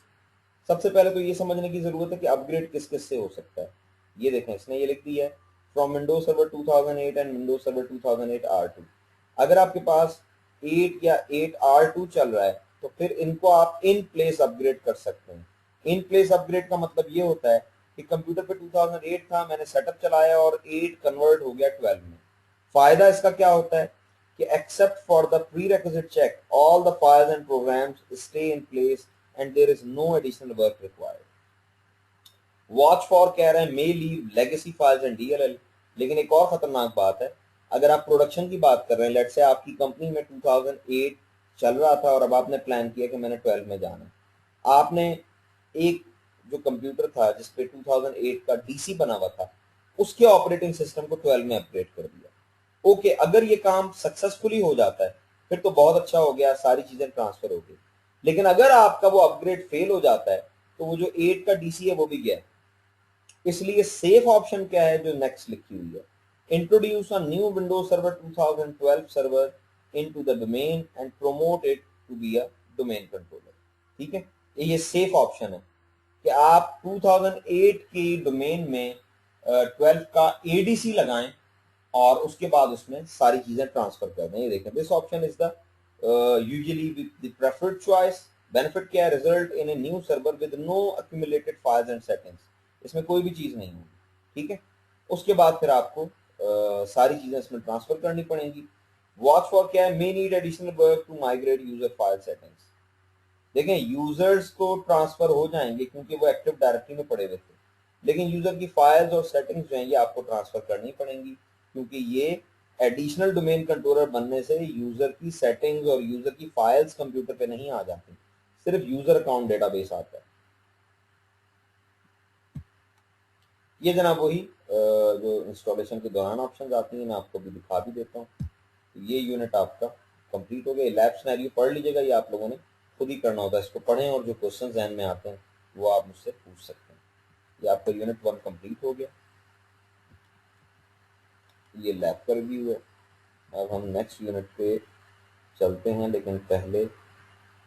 सबसे पहले तो ये समझने की जरूरत है कि अपग्रेड किस किस से हो सकता है। ये देखें, इसने ये लिख दिया है from Windows server 2008 and Windows server 2008 R2। अगर आपके पास 8 या 8 R2 चल रहा है तो फिर इनको आप इन प्लेस अपग्रेड कर सकते हैं। इन प्लेस अपग्रेड का मतलब ये होता है कि कंप्यूटर पे 2008 था, मैंने सेटअप चलाया और 8 कन्वर्ट हो गया 12 में। फायदा इसका क्या होता है कि except for the prerequisite check all the files and programs stay in place and there is no additional work required. Watch for कह रहे हैं may leave legacy files and DLL। लेकिन एक और खतरनाक बात है, अगर आप प्रोडक्शन की बात कर रहे हैं, लेट्स से आपकी कंपनी में 2008 चल रहा था और अब आपने प्लान किया कि मैंने 12 में जाना है। आपने एक जो कंप्यूटर था जिसपे 2008 का डीसी बना हुआ था उसके ऑपरेटिंग सिस्टम को 12 में अपग्रेड कर दिया। ओके, अगर ये काम सक्सेसफुली हो जाता है फिर तो बहुत अच्छा हो गया, सारी चीजें ट्रांसफर हो गई। लेकिन अगर आपका वो अपग्रेड फेल हो जाता है तो वो जो 8 का डीसी है वो भी गया। इसलिए सेफ ऑप्शन क्या है जो नेक्स्ट लिखी हुई है, introduce a new Windows server 2012 server into the domain and promote it to be a domain controller. ठीक है, ये सेफ ऑप्शन है कि आप 2008 की डोमेन में 12 का एडीसी लगाएं और उसके बाद उसमें सारी चीजें ट्रांसफर कर दें। ये देखें, this option is the usually the preferred choice। Benefit क्या है, result in a new server with no accumulated files and settings। इसमें कोई भी चीज नहीं होगी। ठीक है, उसके बाद फिर आपको सारी चीजें इसमें ट्रांसफर करनी पड़ेंगी। वॉच फॉर क्या है, may need additional work to migrate user file settings. देखें, यूजर्स तो ट्रांसफर हो जाएंगे क्योंकि वो एक्टिव डायरेक्टरी में पड़े हुए थे, लेकिन यूजर की फाइल्स और सेटिंग्स जो हैं ये आपको ट्रांसफर करनी पड़ेंगी, क्योंकि ये एडिशनल डोमेन कंट्रोलर बनने से यूजर की सेटिंग्स और यूजर की फाइल्स कंप्यूटर पे नहीं आ जाती, सिर्फ यूजर अकाउंट डेटाबेस आता है। ये जनाब वही जो इंस्टॉलेशन के दौरान ऑप्शंस आती हैं, मैं आपको भी दिखा भी देता हूँ। ये यूनिट आपका कंप्लीट हो गया। लैब सिनेरियो पढ़ लीजिएगा, ये आप लोगों ने खुद ही करना होता है, इसको पढ़ें और जो क्वेश्चन जहन में आते हैं वो आप मुझसे पूछ सकते हैं। ये आपका यूनिट 1 कंप्लीट हो गया, ये लैब का रिव्यू है। अब हम नेक्स्ट यूनिट पे चलते हैं, लेकिन पहले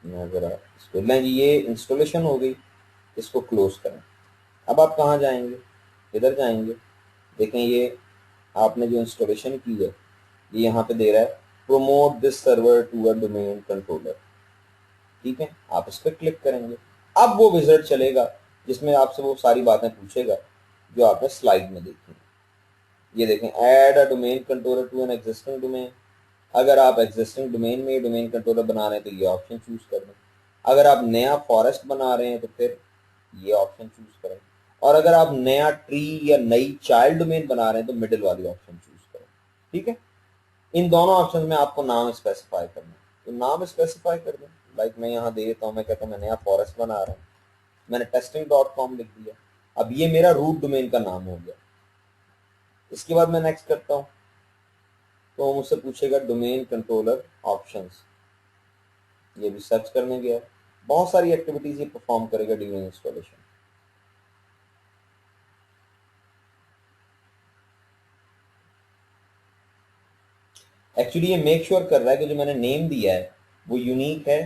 मैं ज़रा इसको लें जी। ये इंस्टॉलेशन हो गई, इसको क्लोज करें। अब आप कहाँ जाएंगे, इधर जाएंगे। देखें, ये आपने जो इंस्टॉलेशन की है ये यहाँ पे दे रहा है promote this server to a domain controller. ठीक है, आप इस पर क्लिक करेंगे। अब वो विजिट चलेगा जिसमें आपसे वो सारी बातें पूछेगा जो आपने स्लाइड में देखी। ये देखें, add a domain controller to an existing domain. अगर आप एग्जिस्टिंग डोमेन में डोमेन कंट्रोलर बना रहे हैं तो ये ऑप्शन चूज कर दें। अगर आप नया फॉरेस्ट बना रहे हैं तो फिर ये ऑप्शन चूज करें। और अगर आप नया ट्री या नई चाइल्ड डोमेन बना रहे हैं तो मिडिल वाली ऑप्शन चूज करें। ठीक है, इन दोनों ऑप्शन में आपको नाम स्पेसिफाई करना है, तो नाम स्पेसिफाई कर दें। लाइक मैं यहाँ दे देता हूँ, मैं कहता हूँ मैं नया फॉरेस्ट बना रहा हूँ, मैंने testing.com लिख दिया, अब ये मेरा रूट डोमेन का नाम हो गया। इसके बाद मैं नेक्स्ट करता हूँ तो मुझसे पूछेगा डोमेन कंट्रोलर ऑप्शंस, ये भी सर्च करने गया, बहुत सारी एक्टिविटीज ये परफॉर्म करेगा ड्यूरिंग इंस्टॉलेशन। एक्चुअली ये मेक श्योर कर रहा है कि जो मैंने नेम दिया है वो यूनिक है,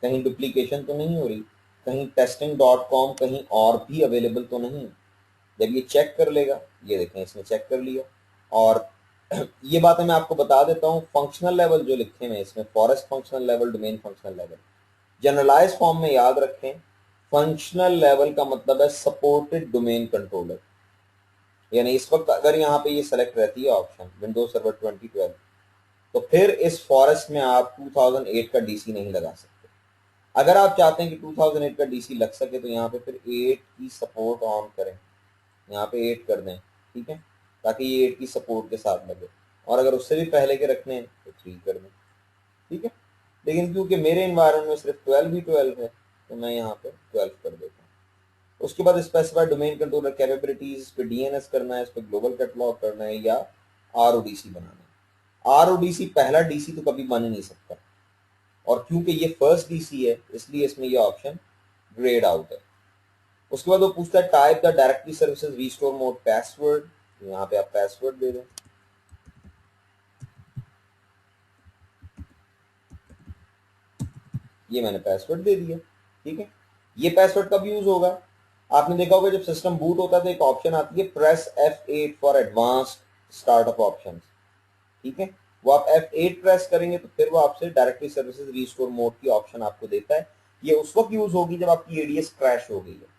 कहीं डुप्लीकेशन तो नहीं हो रही, कहीं testing.com कहीं और भी अवेलेबल तो नहीं। जब ये चेक कर लेगा, ये देखें इसने चेक कर लिया। और ये बातें मैं आपको बता देता हूँ, फंक्शनल लेवल जो लिखे हुए इसमें, forest functional level, domain functional level, generalize form में याद रखें। फंक्शनल लेवल का मतलब है सपोर्टेड डोमेन कंट्रोलर, यानी इस वक्त अगर यहाँ पे ये सेलेक्ट रहती है ऑप्शन विंडोज सर्वर 2012, तो फिर इस फॉरेस्ट में आप 2008 का डीसी नहीं लगा सकते। अगर आप चाहते हैं कि 2008 का डीसी लग सके तो यहाँ पे फिर 8 की सपोर्ट ऑन करें, यहाँ पे 8 कर दें, ठीक है, ताकि ये 8 की सपोर्ट के साथ लगे। और अगर उससे भी पहले के रखने हैं तो 3 कर दें, ठीक है। लेकिन क्योंकि मेरे एनवायरनमेंट में सिर्फ 12 ही 12 है तो मैं यहाँ पे 12 कर देता हूँ। उसके बाद स्पेसिफाइड डोमेन कंट्रोलर कैपेबिलिटीज, इस पे डीएनएस करना है, इस पे ग्लोबल कैटलॉग करना है या आरओडीसी बनाना है। आरओडीसी पहला डीसी तो कभी बन ही नहीं सकता, और क्योंकि ये फर्स्ट डीसी है इसलिए इसमें ये ऑप्शन ग्रेड आउट है। उसके बाद वो पूछता है type the directory services restore mode password, तो यहाँ पे आप पासवर्ड दे दें। ये मैंने पासवर्ड दे दिया, ठीक है। ये पासवर्ड कब यूज होगा, आपने देखा होगा जब सिस्टम बूट होता है तो एक ऑप्शन आती है press F8 for advanced startup options, ठीक है। वो आप F8 प्रेस करेंगे तो फिर वो आपसे डायरेक्टरी सर्विसेज रिस्टोर मोड की ऑप्शन आपको देता है। ये उस वक्त यूज होगी जब आपकी एडीएस क्रैश हो गई है।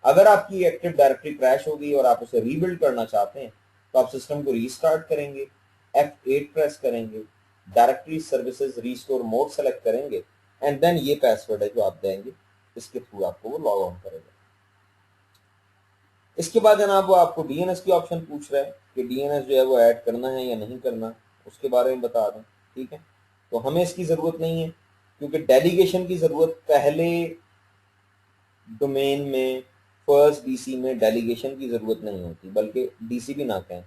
अगर आपकी एक्टिव डायरेक्टरी क्रैश हो गई और आप उसे रीबिल्ड करना चाहते हैं तो आप सिस्टम को रीस्टार्ट करेंगे, F8 प्रेस करेंगे, directory services restore mode select करेंगे एंड देन ये पासवर्ड है जो आप देंगे, इसके थ्रू आपको वो लॉग ऑन करेगा। इसके बाद जनाब वो आपको डीएनएस की ऑप्शन पूछ रहा है कि डीएनएस जो है वो ऐड करना है या नहीं करना, उसके बारे में बता दें, ठीक है। तो हमें इसकी जरूरत नहीं है क्योंकि डेलीगेशन की जरूरत पहले डोमेन में, फर्स्ट डीसी में डेलीगेशन की जरूरत नहीं होती, बल्कि डीसी भी ना कहें,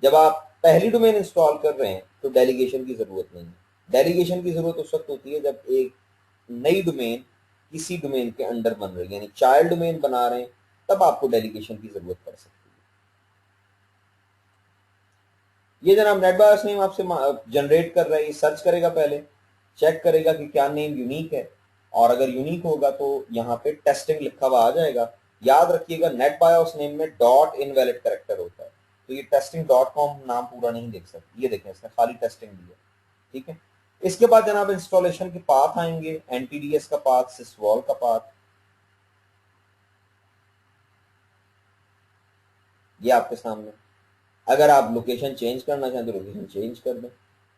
जब आप पहली डोमेन इंस्टॉल कर रहे हैं तो डेलीगेशन की जरूरत नहीं है। डेलीगेशन की जरूरत उस वक्त होती है जब एक नई डोमेन किसी डोमेन के अंडर बन रही है, यानी चाइल्ड डोमेन बना रहे हैं, तब आपको डेलीगेशन की जरूरत पड़ सकती है। ये जनाब नेटबायोस नेम आपसे जनरेट कर रहा है, ये सर्च करेगा, पहले चेक करेगा कि क्या नेम यूनिक है, और अगर यूनिक होगा तो यहाँ पे टेस्टिंग लिखा हुआ आ जाएगा। याद रखिएगा नेटबायोस नेम में डॉट इनवैलिड कैरेक्टर होता है, तो ये testing.com नाम पूरा नहीं देख सकते, ये देखें इसने खाली टेस्टिंग दिया, ठीक है। इसके बाद जनाब इंस्टॉलेशन के पाथ आएंगे, एनटीडीएस का पाथ, सिसवॉल का पाथ, ये आपके सामने। अगर आप लोकेशन चेंज करना चाहें तो लोकेशन चेंज कर दें।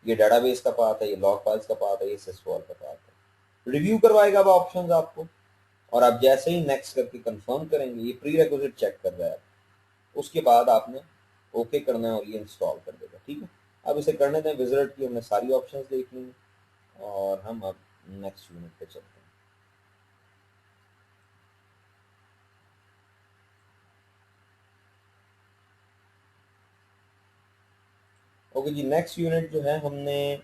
ये डेटाबेस का पाथ है, ये लॉग फाइल्स का पाथ है, ये सिसवॉल का पाथ है। रिव्यू करवाएगा अब ऑप्शंस आपको, और आप जैसे ही नेक्स्ट करके कंफर्म करेंगे, ये प्री रिक्विजिट चेक कर रहा है, उसके बाद आपने ओके करना है और ये इंस्टॉल कर देगा, ठीक है। अब इसे करने दें, विजिट की हमने सारी ऑप्शंस देख ली और हम अब नेक्स्ट यूनिट पे चलते हैं। ओके जी, नेक्स्ट यूनिट जो है हमने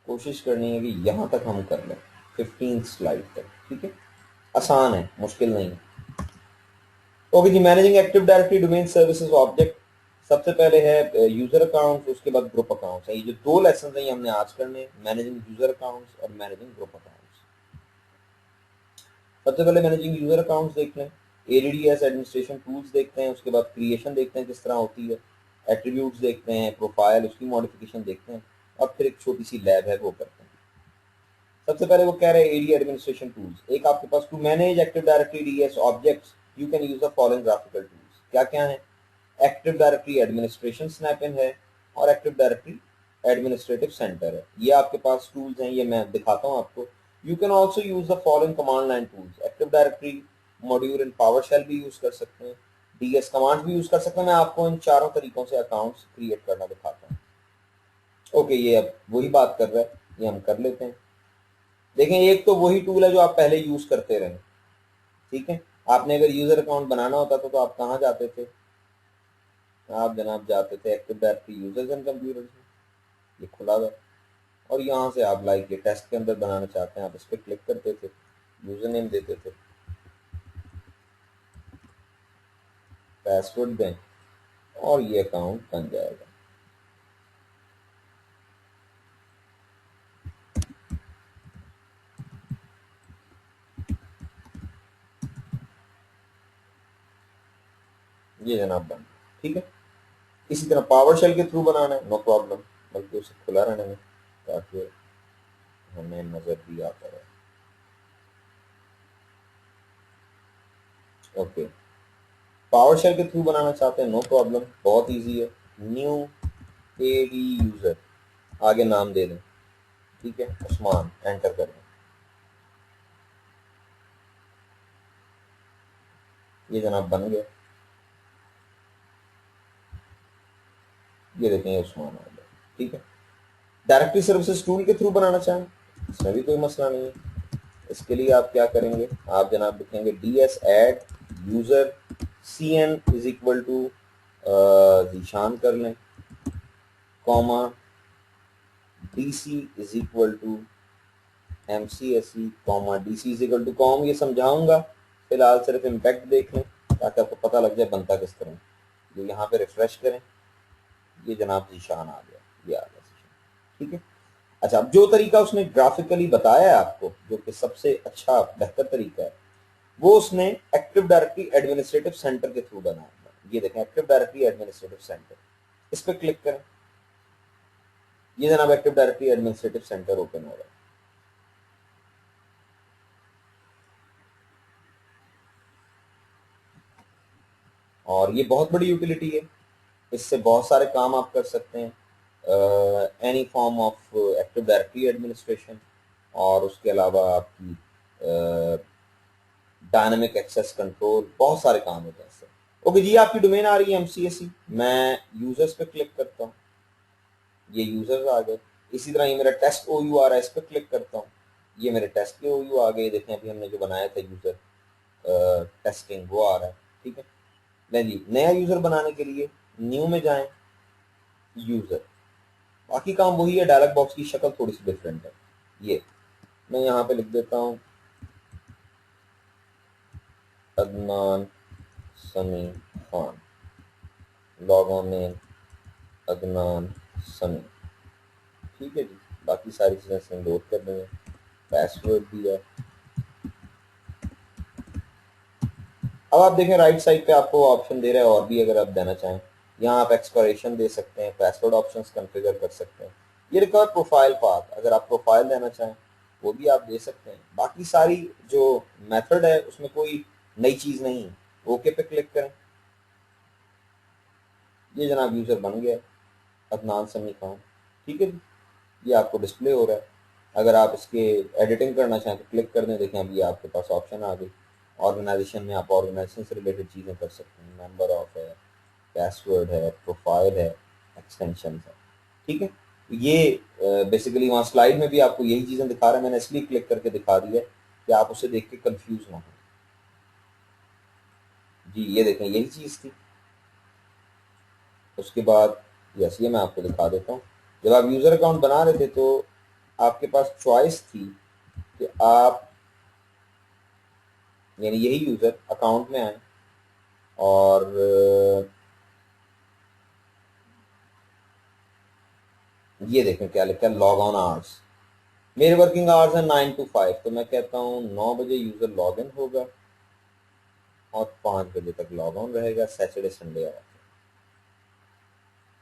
कोशिश करनी है कि यहां तक हम कर लें, 15 स्लाइड तक, ठीक है। आसान है, मुश्किल नहीं है। ओके जी, managing active directory domain services object, सबसे पहले है यूजर अकाउंट्स, उसके बाद ग्रुप अकाउंट्स है। ये जो दो लेसन है ये हमने आज करने, मैनेजिंग यूजर अकाउंट्स और मैनेजिंग ग्रुप अकाउंट्स। सबसे पहले मैनेजिंग यूजर अकाउंट्स देख लें, एडीडीएस एडमिनिस्ट्रेशन टूल्स देखते हैं, उसके बाद क्रिएशन देखते हैं किस तरह होती है, एट्रीब्यूट्स देखते हैं, प्रोफाइल, उसकी मॉडिफिकेशन देखते हैं, और फिर एक छोटी सी लैब है वो करते हैं। सबसे पहले वो कह रहे हैं एडी एडमिनिस्ट्रेशन टूल्स। एक आपके पास to manage active directory DS objects you can use the following graphical tools. क्या क्या है, एक्टिव डायरेक्टरी एडमिनिस्ट्रेशन स्नैप-इन है और एक्टिव डायरेक्टरी एडमिनिस्ट्रेटिव सेंटर है। ये आपके पास टूल्स हैं, ये मैं दिखाता हूँ आपको। You can also use the following command line tools, active directory module in PowerShell भी यूज कर सकते हैं, डीएस कमांड भी यूज कर सकते हैं। मैं आपको इन चारों तरीकों से अकाउंट्स क्रिएट करना दिखाता हूँ। ओके, ये अब वही बात कर रहा है, ये हम कर लेते हैं। देखें, एक तो वही टूल है जो आप पहले यूज करते रहे, ठीक है। आपने अगर यूजर अकाउंट बनाना होता था तो आप कहाँ जाते थे, आप जनाब जाते थे active directory users and computers में, ये खुला हुआ है, और यहाँ से आप लाइक ये टेस्ट के अंदर बनाना चाहते हैं, आप इस पर क्लिक करते थे, यूजर नेम देते थे, पासवर्ड दें, और ये अकाउंट बन जाएगा। ये जनाब बन, ठीक है। इसी तरह पावर शेल के थ्रू बनाना है, नो प्रॉब्लम, बल्कि उसे खुला रहने में ताकि हमें नजर भी आता रहे। ओके, पावर शेल के थ्रू बनाना चाहते हैं, नो प्रॉब्लम, बहुत इजी है। न्यू एडी यूजर, आगे नाम दे दें, ठीक है, उस्मान, एंटर कर दें। ये जनाब बन गया, ये देखें, ये उस्मान आ गया, ठीक है। डायरेक्टरी सर्विसेज टूल के थ्रू बनाना चाहें, इसमें भी कोई मसला नहीं है। इसके लिए आप क्या करेंगे, आप जनाब लिखेंगे ds add user cn is equal to Zeeshan कर लें, comma dc is equal to mcse, comma dc is equal to com. ये समझाऊंगा, फिलहाल सिर्फ इम्पैक्ट देख लें ताकि आपको पता लग जाए बनता किस तरह। जो यहाँ पे रिफ्रेश करें, ये जनाब जीशान आ गया, ये आ गया जीशान, ठीक है। अच्छा, अब जो तरीका उसने ग्राफिकली बताया है आपको, जो कि सबसे अच्छा बेहतर तरीका है, वो उसने एक्टिव डायरेक्टरी एडमिनिस्ट्रेटिव सेंटर के थ्रू बनाया। ये देखें, एक्टिव डायरेक्टरी एडमिनिस्ट्रेटिव सेंटर, इस पर क्लिक करें, ये जनाब active directory administrative centre open हो रहा है। और ये बहुत बड़ी यूटिलिटी है, इससे बहुत सारे काम आप कर सकते हैं, any form of active directory administration, और उसके अलावा आपकी डायनामिक एक्सेस कंट्रोल, बहुत सारे काम होते हैं इससे। ओके जी, आपकी डोमेन आ रही है MCSE, मैं यूजर्स पे क्लिक करता हूँ, ये यूजर्स आ गए। इसी तरह ये मेरा टेस्ट OU आ रहा है, इस पर क्लिक करता हूँ, ये मेरे टेस्ट के OU आ गए। देखें, अभी हमने जो बनाया था यूजर टेस्टिंग, वो आ रहा है, ठीक है। नहीं जी, नया यूजर बनाने के लिए न्यू में जाएं, यूजर, बाकी काम वही है, डायलॉग बॉक्स की शक्ल थोड़ी सी डिफरेंट है। ये मैं यहाँ पे लिख देता हूँ अदनान समी Khan, log on name Adnan समी, ठीक है जी। बाकी सारी चीज़ें से लोड कर देंगे, पासवर्ड भी है। अब आप देखें राइट साइड पे आपको ऑप्शन दे रहा है और भी, अगर आप देना चाहें, यहाँ आप एक्सपायरेशन दे सकते हैं, पासवर्ड ऑप्शंस कॉन्फ़िगर कर सकते हैं। ये रिकॉर्ड प्रोफाइल पाथ, अगर आप प्रोफाइल देना चाहें वो भी आप दे सकते हैं। बाकी सारी जो मेथड है उसमें कोई नई चीज़ नहीं। ओके पे क्लिक करें, ये जनाब यूज़र बन गया अदनान समी खान, ठीक है जी। ये आपको डिस्प्ले हो रहा है। अगर आप इसके एडिटिंग करना चाहें तो क्लिक कर दें, देखें अभी आपके पास ऑप्शन आ गई। ऑर्गेनाइजेशन में आप ऑर्गेनाइजेशन से रिलेटेड चीज़ें कर सकते हैं, नंबर ऑफ है, पासवर्ड है, प्रोफाइल है, एक्सटेंशन है, ठीक है। ये बेसिकली वहाँ स्लाइड में भी आपको यही चीज़ें दिखा रहा है, मैंने इसलिए क्लिक करके दिखा दी है कि आप उसे देख के कंफ्यूज ना हो जी। ये देखें, यही चीज़ थी। उसके बाद यस, ये मैं आपको दिखा देता हूँ। जब आप यूज़र अकाउंट बना रहे थे तो आपके पास चॉइस थी कि आप यानी यही यूज़र अकाउंट में आए और ये देखें क्या लिखा है, लॉग ऑन आवर्स। मेरे वर्किंग आवर्स हैं 9 to 5, तो मैं कहता हूँ 9 बजे यूज़र लॉग इन होगा और 5 बजे तक लॉग ऑन रहेगा। सैटरडे संडे ऑफ है,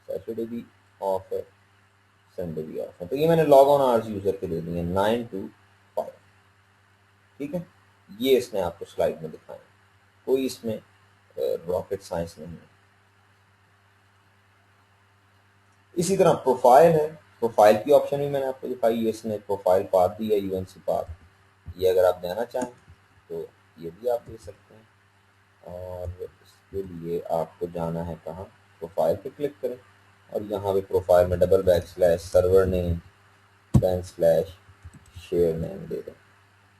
सैटरडे भी ऑफ है, संडे भी ऑफ है। तो ये मैंने लॉग ऑन आवर्स यूज़र के दे दिए 9 to 5, ठीक है। ये इसने आपको स्लाइड में दिखाया, कोई इसमें रॉकेट साइंस नहीं है। इसी तरह प्रोफाइल है, प्रोफाइल की ऑप्शन भी मैंने आपको दिखाई है, इसने प्रोफाइल पाथ दी है UNC पाथ, ये अगर आप देना चाहें तो ये भी आप दे सकते हैं। और इसके लिए आपको जाना है कहाँ, प्रोफाइल पे क्लिक करें और यहाँ पे प्रोफाइल में / सर्वर नेम / शेयर नेम दे दें,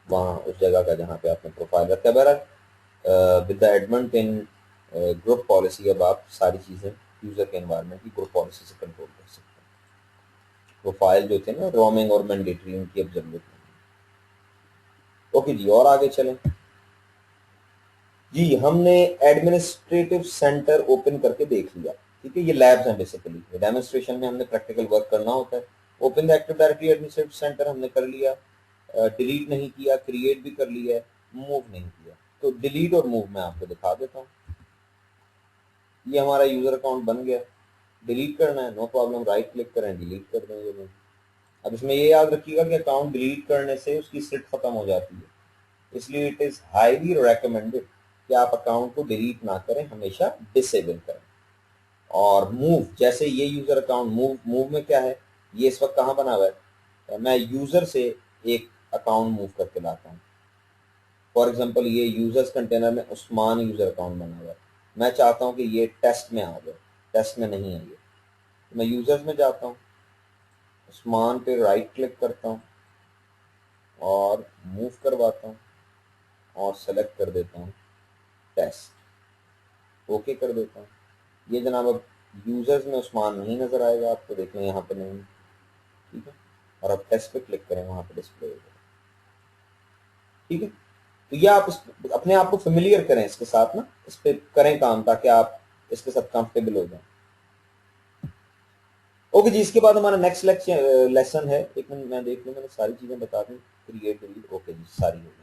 वहाँ उस जगह का जहाँ पे आपने प्रोफाइल रखा है। बहरहाल with the admin in group policy अब आप सारी चीज़ें यूज़र के एनवायरनमेंट की ग्रुप पॉलिसी से कंट्रोल कर सकते हैं। प्रोफाइल जो थे ना रोमिंग और मैंडेटरी, उनकी अब जरूरत नहीं। ओके जी, और आगे चलें जी। हमने एडमिनिस्ट्रेटिव सेंटर ओपन करके देख लिया, ठीक है। ये लैब्स हैं बेसिकली, डेमोन्स्ट्रेशन में हमने प्रैक्टिकल वर्क करना होता है। Open the active directory administrative centre हमने कर लिया, डिलीट नहीं किया, क्रिएट भी कर लिया है, मूव नहीं किया। तो डिलीट और मूव मैं आपको दिखा देता हूँ। ये हमारा यूजर अकाउंट बन गया। डिलीट करना है, नो प्रॉब्लम, राइट क्लिक करें, डिलीट कर देंगे मूव। अब इसमें ये याद रखिएगा कि अकाउंट डिलीट करने से उसकी सिट खत्म हो जाती है, इसलिए इट इज हाईली रिकमेंडेड कि आप अकाउंट को डिलीट ना करें, हमेशा डिसेबल करें। और मूव, जैसे ये यूजर अकाउंट मूव में क्या है, ये इस वक्त कहाँ बना हुआ है, मैं यूजर से एक अकाउंट मूव करके लाता हूँ। फॉर एग्जांपल ये यूजर्स कंटेनर में उस्मान यूजर अकाउंट बना हुआ है, मैं चाहता हूँ कि ये टेस्ट में आ जाए, टेस्ट में नहीं है ये, तो मैं यूजर्स में जाता हूँ, उस्मान पे राइट क्लिक करता हूँ और मूव करवाता हूँ और सेलेक्ट कर देता हूँ टेस्ट, ओके कर देता हूँ। ये जनाब अब यूजर्स में उस्मान नहीं नजर आएगा आपको, देख लें यहाँ पे नहीं, ठीक है। और अब टेस्ट पे क्लिक करें, वहां पे डिस्प्ले हो जाएगा, ठीक है। तो ये आप अपने आप को फेमिलियर करें इसके साथ ना, इस पे करें काम ताकि आप इसके साथ कंफर्टेबल हो जाए। ओके जी, इसके बाद हमारा नेक्स्ट लेसन है, एक मिनट मैं देख लूँ, मैंने सारी चीजें बता दी, क्रिएट डिलीट, ओके जी सारी हो गई।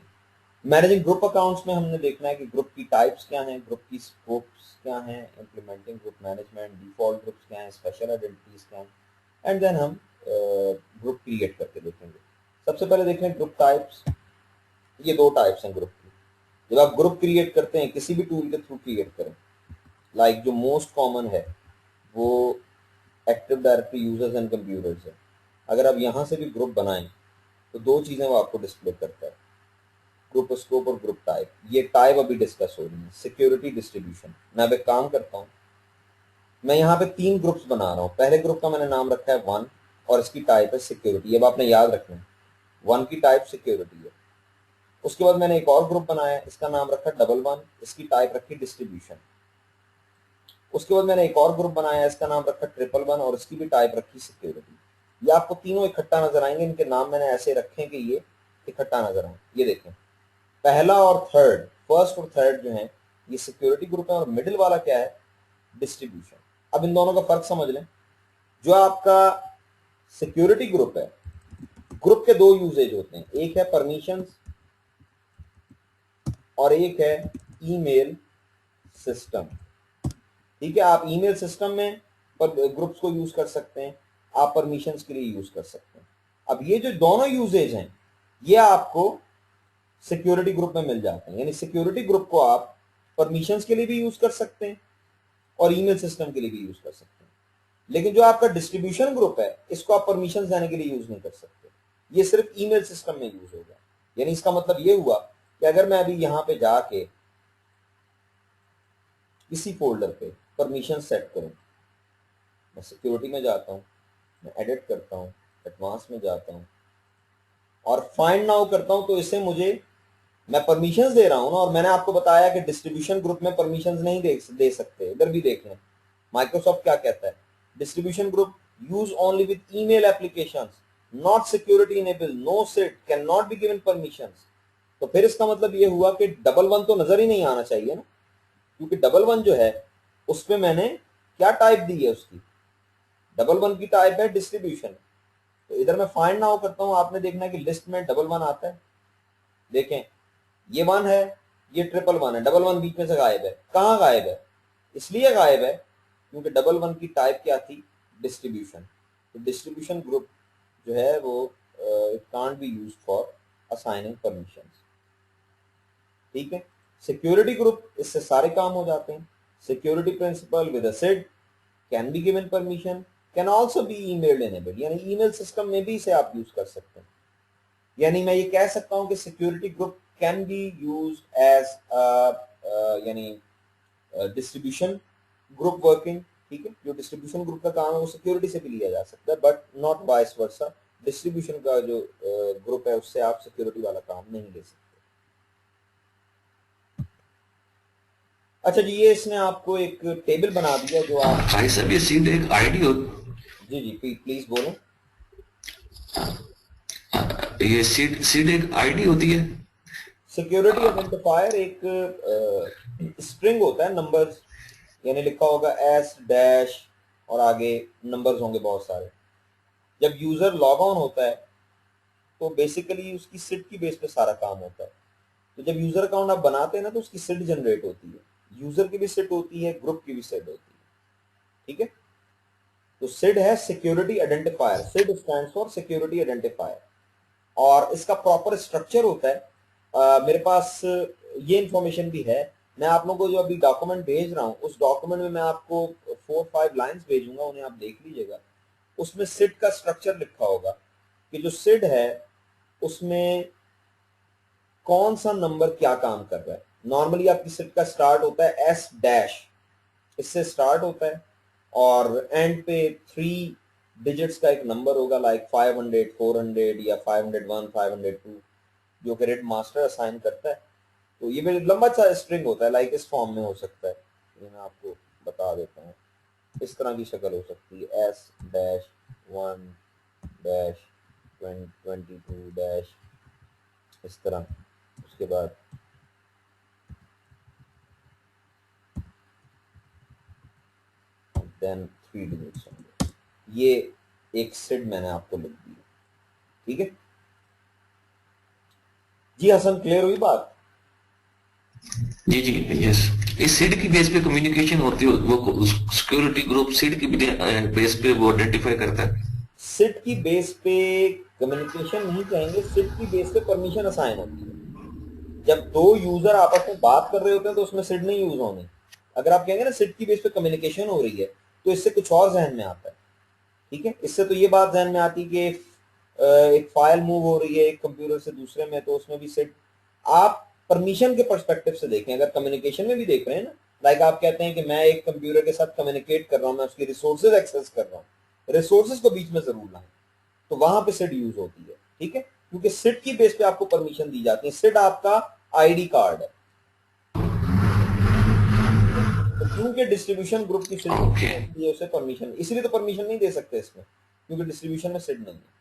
मैनेजिंग ग्रुप अकाउंट्स में हमने देखना है कि ग्रुप की टाइप्स क्या हैं, ग्रुप की स्कोप्स क्या हैं, implementing group management, default groups क्या हैं, स्पेशल आइडेंटिटीज क्या हैं, एंड देन हम ग्रुप क्रिएट करके देखेंगे। सबसे पहले देखें ग्रुप टाइप्स। ये दो टाइप्स हैं ग्रुप की। जब आप ग्रुप क्रिएट करते हैं किसी भी टूल के थ्रू क्रिएट करें, लाइक जो मोस्ट कॉमन है वो active directory users and computers है। अगर आप यहां से भी ग्रुप बनाएं तो दो चीजें वो आपको डिस्प्ले करता है, ग्रुप स्कोप और ग्रुप टाइप। ये टाइप अभी डिस्कस हो रही है, सिक्योरिटी डिस्ट्रीब्यूशन। मैं अब एक काम करता हूं, मैं यहाँ पे 3 ग्रुप्स बना रहा हूँ। पहले ग्रुप का मैंने नाम रखा है 1 और इसकी टाइप है सिक्योरिटी। अब आपने याद रखना है 1 की टाइप सिक्योरिटी है। उसके बाद मैंने एक और ग्रुप बनाया, इसका नाम रखा 11, इसकी टाइप रखी डिस्ट्रीब्यूशन। उसके बाद मैंने एक और ग्रुप बनाया, इसका नाम रखा 111 और इसकी भी टाइप रखी सिक्योरिटी। ये आपको तीनों इकट्ठा नजर आएंगे, इनके नाम मैंने ऐसे रखे कि ये इकट्ठा नजर आए। ये देखें, पहला और थर्ड, फर्स्ट और थर्ड जो है ये सिक्योरिटी ग्रुप है और मिडिल वाला क्या है, डिस्ट्रीब्यूशन। अब इन दोनों का फर्क समझ लें। जो आपका सिक्योरिटी ग्रुप है, ग्रुप के दो यूजेज होते हैं, एक है परमिशंस और एक है ईमेल सिस्टम, ठीक है। आप ईमेल सिस्टम में ग्रुप्स को यूज कर सकते हैं, आप परमिशंस के लिए यूज कर सकते हैं। अब ये जो दोनों यूजेज हैं ये आपको सिक्योरिटी ग्रुप में मिल जाते हैं, यानी सिक्योरिटी ग्रुप को आप परमिशंस के लिए भी यूज कर सकते हैं और ईमेल सिस्टम के लिए भी यूज कर सकते हैं। लेकिन जो आपका डिस्ट्रीब्यूशन ग्रुप है इसको आप परमिशंस देने के लिए यूज नहीं कर सकते, ये सिर्फ ईमेल सिस्टम में यूज होगा। यानी इसका मतलब ये हुआ कि अगर मैं अभी यहां पे जाके इसी फोल्डर पे परमिशन सेट करूं, मैं सिक्योरिटी में जाता हूं, मैं एडिट करता हूं, एडवांस में जाता हूं और फाइंड नाउ करता हूं, तो इससे मुझे, मैं परमिशंस दे रहा हूं ना, और मैंने आपको बताया कि डिस्ट्रीब्यूशन ग्रुप में परमिशंस नहीं दे सकते। इधर भी देख लें माइक्रोसॉफ्ट क्या कहता है, distribution group use only with email applications, not security enable, no SID can not be given permissions. तो फिर इसका मतलब ये हुआ कि 11 तो नजर ही नहीं आना चाहिए ना, क्योंकि 11 जो है उस पे मैंने क्या टाइप दी है, उसकी 11 की टाइप है डिस्ट्रीब्यूशन। तो इधर मैं फाइंड नाउ करता हूं, आपने देखना है कि लिस्ट में 11 आता है। देखें ये 1 है, ये 111 है, 11 बीच में से गायब है। कहां गायब है, इसलिए गायब है क्योंकि 11 की टाइप क्या थी, डिस्ट्रीब्यूशन। तो डिस्ट्रीब्यूशन ग्रुप जो है वो it can't be used for assigning permissions, ठीक है। सिक्योरिटी ग्रुप, इससे सारे काम हो जाते हैं। Security principal with a SID can be given permission, can also be email enable, यानी ईमेल सिस्टम में भी इसे आप यूज कर सकते हैं। यानी मैं ये कह सकता हूं कि security group can be use as यानी डिस्ट्रीब्यूशन ग्रुप वर्किंग, ठीक है। जो डिस्ट्रीब्यूशन ग्रुप का काम है वो सिक्योरिटी से भी लिया जा सकता है, but not vice versa. Distribution का जो ग्रुप है उससे आप सिक्योरिटी वाला काम नहीं ले सकते। अच्छा जी, ये इसने आपको एक टेबल बना दिया जो आप, भाई साहब ये सीड एक आईडी हो, जी जी प्लीज बोलो। ये सीड एक आईडी होती है। सिक्योरिटी आइडेंटिफायर एक स्ट्रिंग होता है नंबर्स, यानी लिखा होगा एस डैश और आगे नंबर्स होंगे बहुत सारे। जब यूजर लॉग ऑन होता है तो बेसिकली उसकी सिड की बेस पे सारा काम होता है। तो जब यूजर अकाउंट आप बनाते हैं ना तो उसकी सिड जनरेट होती है, यूजर की भी सिड होती है, ग्रुप की भी सिड होती है, ठीक है। तो सिड है security identifier, SID stands for security identifier, और इसका प्रॉपर स्ट्रक्चर होता है। मेरे पास ये इंफॉर्मेशन भी है, मैं आप लोगों को जो अभी डॉक्यूमेंट भेज रहा हूँ उस डॉक्यूमेंट में मैं आपको 4-5 लाइंस भेजूंगा, उन्हें आप देख लीजिएगा। उसमें सिड का स्ट्रक्चर लिखा होगा कि जो सिड है उसमें कौन सा नंबर क्या काम कर रहा है। नॉर्मली आपकी सिड का स्टार्ट होता है एस डैश, इससे स्टार्ट होता है, और एंड पे 3 डिजिट्स का एक नंबर होगा, लाइक 500, 400 या 501, 502, जो कि रेड मास्टर असाइन करता है। तो ये भी लंबा सा स्ट्रिंग होता है, लाइक इस फॉर्म में हो सकता है, ये मैं आपको बता देता हूँ। इस तरह की शक्ल हो सकती है, एस डैश 1 डैश 22 डैश, इस तरह। उसके बाद देन 3 डिजिट्स होंगे। ये एक सिड मैंने आपको लिख दी, ठीक है जी। हसन, क्लियर हुई बात? जी जी यस। इस सीड की बेस पे कम्युनिकेशन होती है, वो सिक्योरिटी ग्रुप सीड की बेस पे वो आइडेंटिफाई करता है। सिड की बेस पे कम्युनिकेशन नहीं कहेंगे, सिड की बेस पे परमिशन असाइन होती है। जब दो यूजर आपस में बात कर रहे होते हैं तो उसमें सिड नहीं यूज होनी। अगर आप कहेंगे ना सिड की बेस पे कम्युनिकेशन हो रही है, तो इससे कुछ और जहन में आता है, ठीक है। इससे तो ये बात जहन में आती है कि एक फाइल मूव हो रही है एक कंप्यूटर से दूसरे में, तो उसमें भी सिड। आप परमिशन के पर्सपेक्टिव से देखें, अगर कम्युनिकेशन में भी देख रहे हैं ना, लाइक आप कहते हैं कि मैं एक कंप्यूटर के साथ कम्युनिकेट कर रहा हूं, मैं उसकी रिसोर्सेज एक्सेस कर रहा हूं, रिसोर्सेज को बीच में जरूर लाएं, तो वहां पे सिड यूज होती है, ठीक है। क्योंकि सिड की बेस पे आपको परमिशन दी जाती है, सिड आपका आईडी कार्ड है। तो क्योंकि डिस्ट्रीब्यूशन ग्रुप की सिड ओके होती है, उसे परमिशन, इसलिए तो परमिशन नहीं दे सकते इसमें, क्योंकि डिस्ट्रीब्यूशन में सिड नहीं है।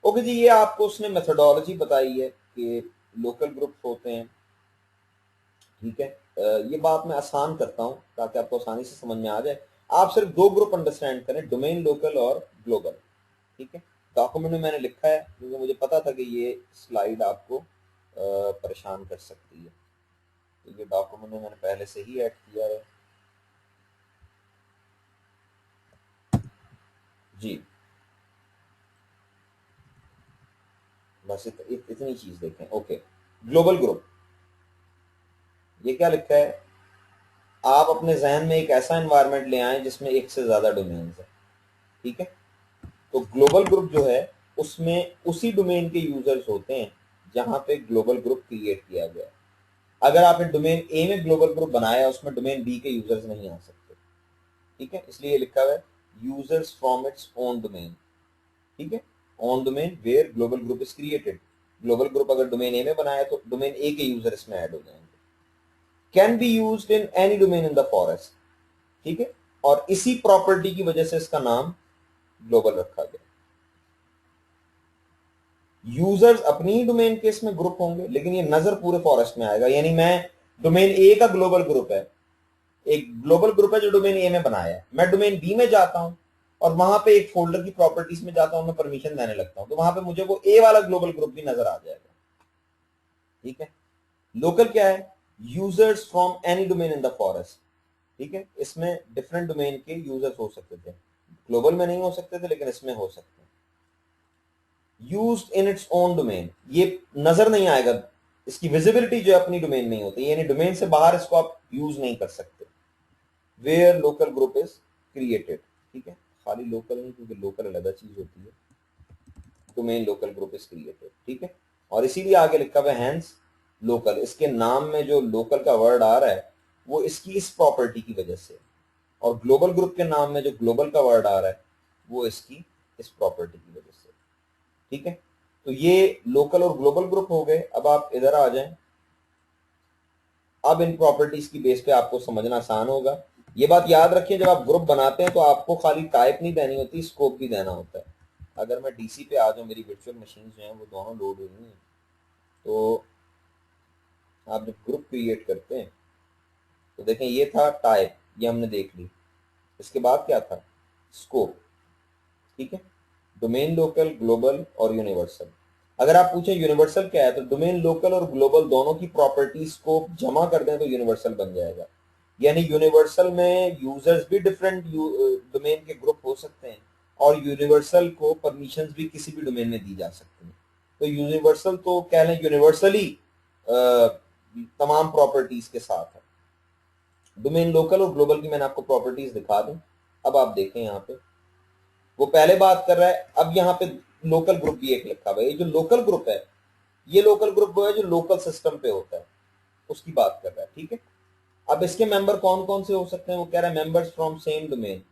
ओके जी, ये आपको उसने मेथोडोलॉजी बताई है कि लोकल ग्रुप्स होते हैं, ठीक है। ये बात मैं आसान करता हूं ताकि आपको आसानी से समझ में आ जाए। आप सिर्फ 2 ग्रुप अंडरस्टैंड करें, डोमेन लोकल और ग्लोबल, ठीक है। डॉक्यूमेंट में मैंने लिखा है क्योंकि मुझे पता था कि ये स्लाइड आपको परेशान कर सकती है, तो ये डॉक्यूमेंट में मैंने पहले से ही ऐड किया है जी। बस इतनी चीज देखें। ओके, ग्लोबल ग्रुप, ये क्या लिखा है, आप अपने जहन में एक ऐसा एनवायरनमेंट ले आए जिसमें एक से ज्यादा डोमेन्स है, ठीक है। तो ग्लोबल ग्रुप जो है उसमें उसी डोमेन के यूजर्स होते हैं जहां पे ग्लोबल ग्रुप क्रिएट किया गया है। अगर आपने डोमेन ए में ग्लोबल ग्रुप बनाया, उसमें डोमेन बी के यूजर्स नहीं आ सकते, ठीक है। इसलिए लिखा हुआ है users from its own domain, ठीक है, on domain where global group is created. Global group अगर डोमेन ए में बनाया तो डोमेन ए के यूजर इसमें ऐड हो जाएंगे। Can be used in any domain in the forest, ठीक है, और इसी प्रॉपर्टी की वजह से इसका नाम ग्लोबल रखा गया। यूजर्स अपनी ही डोमेन के इसमें ग्रुप होंगे, लेकिन ये नजर पूरे फॉरेस्ट में आएगा। यानी मैं डोमेन ए का ग्लोबल ग्रुप है, एक ग्लोबल ग्रुप है जो डोमेन ए में बनाया है, मैं डोमेन बी में जाता हूं और वहां पे एक फोल्डर की प्रॉपर्टीज में जाता हूं, मैं परमिशन देने लगता हूं, तो वहां पे मुझे वो ए वाला ग्लोबल ग्रुप भी नजर आ जाएगा, ठीक है। लोकल क्या है, users from any domain in the forest, ठीक है। इसमें डिफरेंट डोमेन के यूजर्स हो सकते थे, ग्लोबल में नहीं हो सकते थे, लेकिन इसमें हो सकते हैं। Used in its own domain, ये नजर नहीं आएगा, इसकी विजिबिलिटी जो है अपनी डोमेन में ही होती है, यानी डोमेन से बाहर इसको आप यूज नहीं कर सकते। Where local group is created, ठीक है, खाली लोकल नहीं, क्योंकि लोकल अलग चीज होती है, domain local group is created, ठीक है। और इसीलिए आगे लिखा हुआ है हैंस लोकल, इसके नाम में जो लोकल का वर्ड आ रहा है वो इसकी इस प्रॉपर्टी की वजह से, और ग्लोबल ग्रुप के नाम में जो ग्लोबल का वर्ड आ रहा है वो इसकी इस प्रॉपर्टी की वजह से, ठीक है। तो ये लोकल और ग्लोबल ग्रुप हो गए। अब आप इधर आ जाएं, अब इन प्रॉपर्टीज की बेस पे आपको समझना आसान होगा। ये बात याद रखिए, जब आप ग्रुप बनाते हैं तो आपको खाली टाइप नहीं देनी होती, स्कोप भी देना होता है। अगर मैं डीसी पे आ जाऊं, मेरी वर्चुअल मशीन जो है वो दोनों लोड हुई हैं, तो आप जब ग्रुप क्रिएट करते हैं तो देखें ये था टाइप, ये हमने देख ली। इसके बाद क्या था, स्कोप, ठीक है। डोमेन लोकल, ग्लोबल और यूनिवर्सल। अगर आप पूछें यूनिवर्सल क्या है, तो डोमेन लोकल और ग्लोबल दोनों की प्रॉपर्टीज को जमा कर दें तो यूनिवर्सल बन जाएगा। यानी यूनिवर्सल में यूजर्स भी डिफरेंट डोमेन के ग्रुप हो सकते हैं, और यूनिवर्सल को परमिशंस भी किसी भी डोमेन में दी जा सकती हैं। तो यूनिवर्सल तो कह लें यूनिवर्सली तमाम प्रॉपर्टीज के साथ है। डोमेन लोकल और ग्लोबल की मैंने आपको प्रॉपर्टीज दिखा दी। अब आप देखें यहाँ पे वो पहले बात कर रहा है, अब यहाँ पे लोकल ग्रुप भी एक लिखा हुआ है। ये जो लोकल ग्रुप है, ये लोकल ग्रुप वो है जो लोकल सिस्टम पे होता है, उसकी बात कर रहा है, ठीक है। अब इसके मेंबर कौन कौन से हो सकते हैं, वो कह रहा है members from same domain.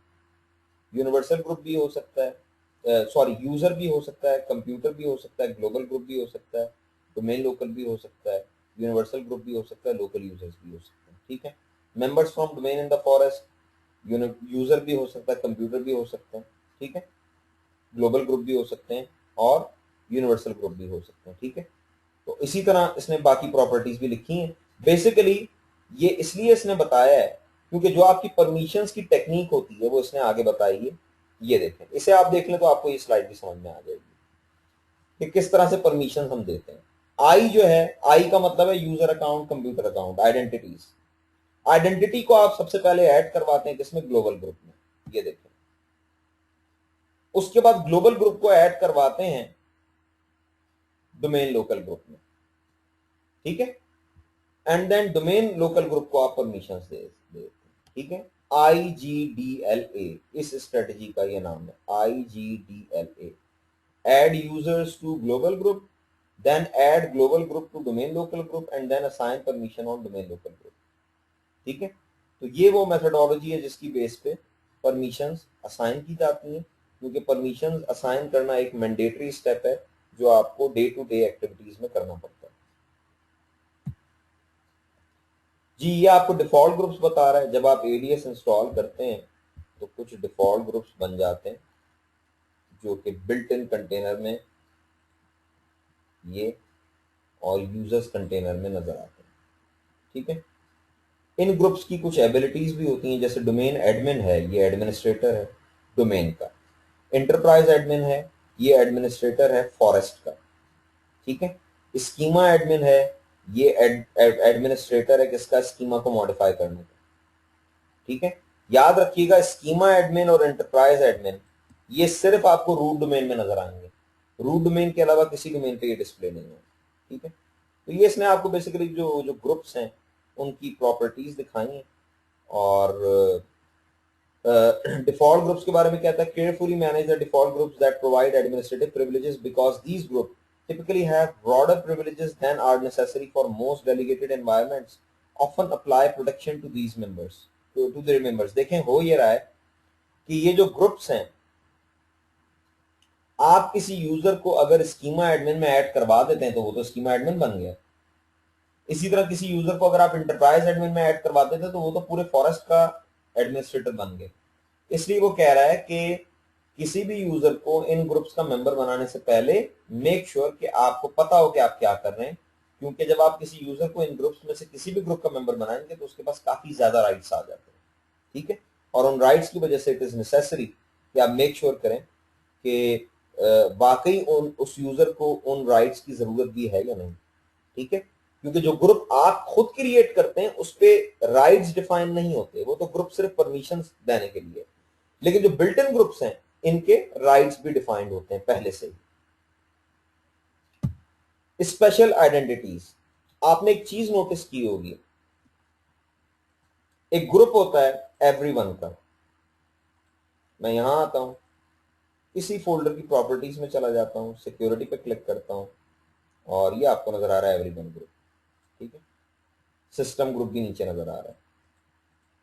Universal group भी हो सकता है, सॉरी यूजर भी हो सकता है, कंप्यूटर भी हो सकता है, ग्लोबल ग्रुप भी हो सकता है, डोमेन लोकल भी हो सकता है, यूनिवर्सल ग्रुप भी हो सकता है, लोकल यूजर्स भी हो सकते हैं, ठीक है। Members from domain in the forest, user भी हो सकता है, कंप्यूटर भी हो सकते हैं, ठीक है। ग्लोबल ग्रुप भी हो सकते हैं और यूनिवर्सल ग्रुप भी हो सकते हैं, ठीक है। तो इसी तरह इसने बाकी प्रॉपर्टीज भी लिखी हैं। बेसिकली ये इसलिए इसने बताया है क्योंकि जो आपकी परमिशंस की टेक्निक होती है वो इसने आगे बताई है। ये देखें, इसे आप देख लें तो आपको ये स्लाइड भी समझ में आ जाएगी कि किस तरह से परमिशन हम देते हैं। आई जो है, आई का मतलब है user account, computer account, identities. Identity को आप सबसे पहले ऐड करवाते हैं किसमें, ग्लोबल ग्रुप में, ये देखें। उसके बाद ग्लोबल ग्रुप को ऐड करवाते हैं डोमेन लोकल ग्रुप में, ठीक है। And then domain local group को आप परमिशन दे देते हैं, ठीक है। IGDLA इस स्ट्रेटजी का ये नाम है, IGDLA। Add users to global group, then add global group to domain local group and then assign permission on domain local group, ठीक है। तो ये वो मेथडोलॉजी है जिसकी बेस पे परमिशंस असाइन की जाती हैं, क्योंकि परमिशंस असाइन करना एक मैंडेटरी स्टेप है जो आपको डे टू डे एक्टिविटीज में करना पड़ता है। जी, ये आपको डिफॉल्ट ग्रुप्स बता रहा है। जब आप एडीएस इंस्टॉल करते हैं तो कुछ डिफॉल्ट ग्रुप्स बन जाते हैं जो कि बिल्ट इन कंटेनर में ये और यूजर्स कंटेनर में नजर आते हैं, ठीक है। इन ग्रुप्स की कुछ एबिलिटीज भी होती हैं, जैसे डोमेन एडमिन है, ये एडमिनिस्ट्रेटर है डोमेन का। एंटरप्राइज एडमिन है, ये एडमिनिस्ट्रेटर है फॉरेस्ट का, ठीक है। स्कीमा एडमिन है, ये एडमिनिस्ट्रेटर है किसका, स्कीमा को मॉडिफाई करने का, ठीक है। याद रखिएगा, स्कीमा एडमिन और एंटरप्राइज एडमिन ये सिर्फ आपको रूट डोमेन में नजर आएंगे, रूट डोमेन के अलावा किसी डोमेन पे ये डिस्प्ले नहीं है, ठीक है। तो ये इसने आपको बेसिकली जो जो ग्रुप्स हैं उनकी प्रॉपर्टीज दिखाई हैं। और डिफॉल्ट ग्रुप्स के बारे में कहता है, carefully manage the default groups that provide administrative privileges because these group typically have broader privileges than are necessary for most delegated environments, often apply protection to these members, to their members। देखें, हो ये रहा है कि ये जो groups हैं, आप किसी यूजर को अगर स्कीमा एडमिन में ऐड करवा देते हैं तो वो तो स्कीमा एडमिन बन गया। इसी तरह किसी यूजर को अगर आप इंटरप्राइज एडमिन में ऐड करवा देते हैं तो वो तो पूरे फॉरेस्ट का एडमिनिस्ट्रेटर बन गए। इसलिए वो कह रहा है कि किसी भी यूजर को इन ग्रुप्स का मेंबर बनाने से पहले मेक श्योर कि आपको पता हो कि आप क्या कर रहे हैं, क्योंकि जब आप किसी यूजर को इन ग्रुप्स में से किसी भी ग्रुप का मेंबर बनाएंगे तो उसके पास काफी ज्यादा राइट्स आ जाते हैं, ठीक है। और उन राइट्स की वजह से इट इज नेसेसरी कि आप मेक श्योर करें कि वाकई उस यूजर को उन राइट्स की जरूरत भी है या नहीं, ठीक है। क्योंकि जो ग्रुप आप खुद क्रिएट करते हैं उस पर राइट्स डिफाइन नहीं होते, वो तो ग्रुप सिर्फ परमिशन देने के लिए। लेकिन जो बिल्ट इन ग्रुप्स हैं इनके राइट्स भी डिफाइंड होते हैं पहले से ही। स्पेशल आइडेंटिटीज, आपने एक चीज नोटिस की होगी, एक ग्रुप होता है एवरीवन का। मैं यहां आता हूं, इसी फोल्डर की प्रॉपर्टीज में चला जाता हूँ, सिक्योरिटी पे क्लिक करता हूँ और ये आपको नजर आ रहा है एवरीवन ग्रुप, ठीक है। सिस्टम ग्रुप भी नीचे नजर आ रहा है।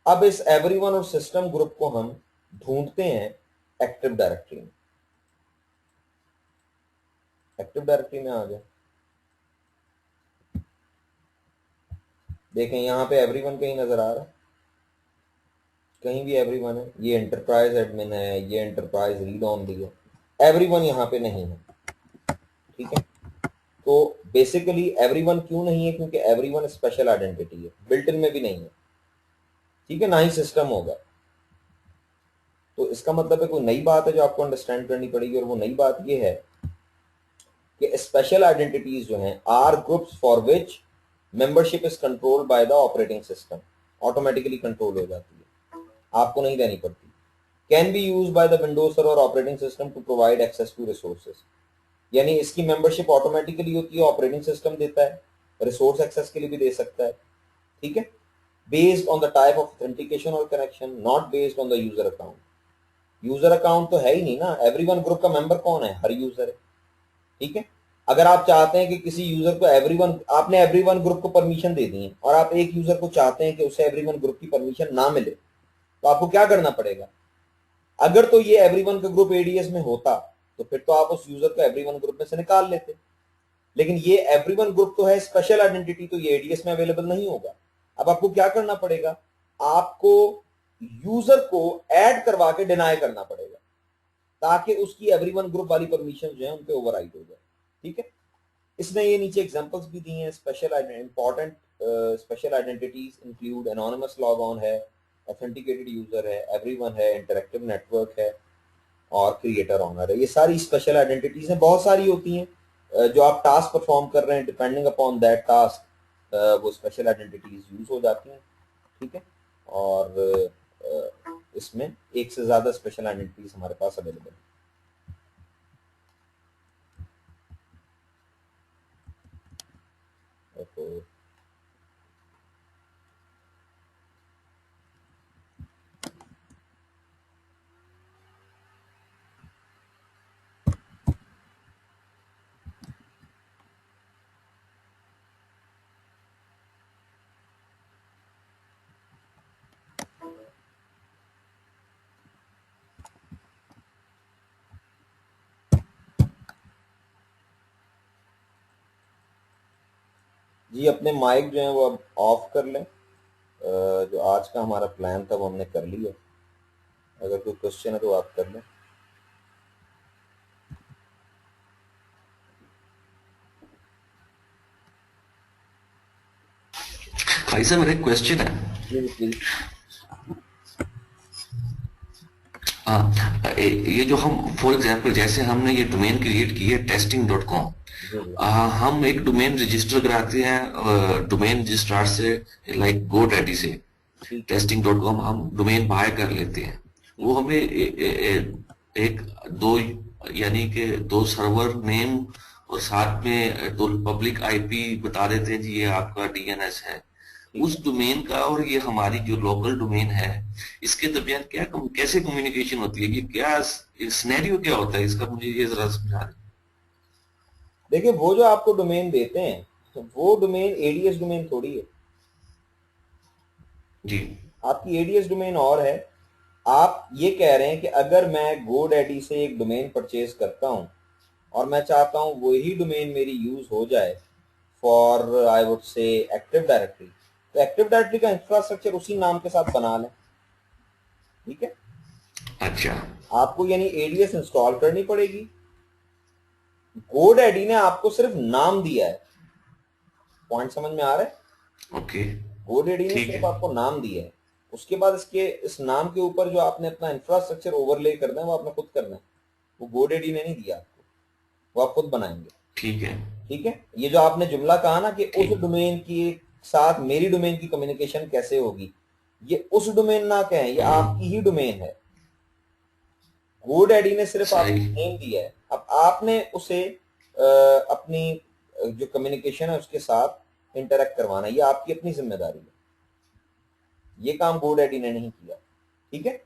अब इस एवरीवन और सिस्टम ग्रुप को हम ढूंढते हैं एक्टिव डायरेक्टरी में। एक्टिव डायरेक्टरी में आ गया, देखें यहां पे एवरीवन कहीं नजर आ रहा है, कहीं भी एवरीवन है। ये एंटरप्राइज एडमिन है, ये एंटरप्राइज रीड ओनली है, एवरीवन यहाँ पे नहीं है, ठीक है। तो बेसिकली एवरीवन क्यों नहीं है, क्योंकि एवरीवन स्पेशल आइडेंटिटी है, बिल्ट इन में भी नहीं है, ठीक है, ना ही सिस्टम होगा। तो इसका मतलब है कोई नई बात है जो आपको अंडरस्टैंड करनी पड़ेगी, और वो नई बात ये है कि स्पेशल आइडेंटिटीज जो हैं are groups for which membership is controlled by the operating system, automatically control हो जाती है, आपको नहीं देनी पड़ती। Can be use by the Windows server operating system to provide access to resources, यानी इसकी मेंबरशिप ऑटोमेटिकली होती है, ऑपरेटिंग सिस्टम देता है, रिसोर्स एक्सेस के लिए भी दे सकता है, ठीक है। Based on the type of authentication और connection, not based on the user account. User account तो है ही नहीं ना, एवरीवन ग्रुप का मेंबर कौन है, हर यूजर है, ठीक है। अगर आप चाहते हैं कि किसी यूजर को एवरीवन, आपने एवरीवन ग्रुप को परमिशन दे दी है और आप एक यूजर को चाहते हैं कि उसे एवरीवन ग्रुप की परमिशन ना मिले, तो आपको क्या करना पड़ेगा। अगर तो ये एवरीवन का ग्रुप एडीएस में होता तो फिर तो आप उस यूजर को एवरीवन ग्रुप में से निकाल लेते, लेकिन ये एवरीवन ग्रुप तो है स्पेशल आइडेंटिटी, तो ये एडीएस में अवेलेबल नहीं होगा। अब आपको क्या करना पड़ेगा, आपको यूजर को ऐड करवा के डिनाई करना पड़ेगा ताकि उसकी एवरीवन ग्रुप वाली परमिशन जो है उन पे ओवरराइड हो जाए, ठीक है। इसने ये नीचे एग्जांपल्स भी दी हैं। Special important special identities include anonymous log on है, ऑथेंटिकेटेड यूजर है, एवरीवन है, इंटरैक्टिव नेटवर्क है और क्रिएटर ऑनर है। ये सारी स्पेशल आइडेंटिटीज हैं, बहुत सारी होती हैं जो आप टास्क परफॉर्म कर रहे हैं, डिपेंडिंग अपॉन दैट टास्क वो स्पेशल आइडेंटिटीज यूज हो जाती हैं, ठीक है। और इसमें एक से ज्यादा स्पेशल आइडेंटिटीज हमारे पास अवेलेबल है। तो जी अपने माइक जो है वो अब ऑफ कर लें। जो आज का हमारा प्लान था वो हमने कर लिया, अगर कोई क्वेश्चन है तो आप कर लें। भाई साहब मेरा एक क्वेश्चन है। जी प्लीज। हाँ, ये जो हम फॉर एग्जांपल जैसे हमने ये डोमेन क्रिएट की है testing.com, हम एक डोमेन रजिस्टर कराते हैं डोमेन रजिस्ट्रार से, लाइक GoDaddy से testing.com हम डोमेन बाय कर लेते हैं। वो हमें एक दो यानी कि दो सर्वर नेम और साथ में दो पब्लिक आईपी बता देते हैं जी ये आपका डीएनएस है उस डोमेन का, और ये हमारी जो लोकल डोमेन है इसके दरमियान क्या कैसे कम्युनिकेशन होती है, ये क्या सिनेरियो क्या होता है इसका, मुझे ये जरा समझा दें। देखिए वो जो आपको डोमेन देते हैं तो वो डोमेन एडीएस डोमेन थोड़ी है जी। आपकी एडीएस डोमेन और है। आप ये कह रहे हैं कि अगर मैं GoDaddy से एक डोमेन परचेज करता हूं और मैं चाहता हूं वही डोमेन मेरी यूज हो जाए for I would say active directory, तो एक्टिव डायरेक्टरी का इंफ्रास्ट्रक्चर उसी नाम के साथ बना लें, ठीक है। अच्छा, आपको यानी एडीएस इंस्टॉल करनी पड़ेगी। GoDaddy ने आपको सिर्फ नाम दिया है, पॉइंट समझ में आ रहा है। ओके, GoDaddy ने सिर्फ आपको नाम दिया है, उसके बाद इसके इस नाम के ऊपर जो आपने अपना इंफ्रास्ट्रक्चर ओवरले करना है वो आपने खुद करना है, वो GoDaddy ने नहीं दिया आपको, वो आप खुद बनाएंगे, ठीक है। ठीक है। ये जो आपने जुमला कहा ना कि उस डोमेन की साथ मेरी डोमेन की कम्युनिकेशन कैसे होगी, ये उस डोमेन ना कहें, ये आपकी ही डोमेन है। GoDaddy ने सिर्फ आपको नेम दिया है, अब आपने उसे अपनी जो कम्युनिकेशन है उसके साथ इंटरेक्ट करवाना है, ये आपकी अपनी जिम्मेदारी है, ये काम GoDaddy ने नहीं किया, ठीक है।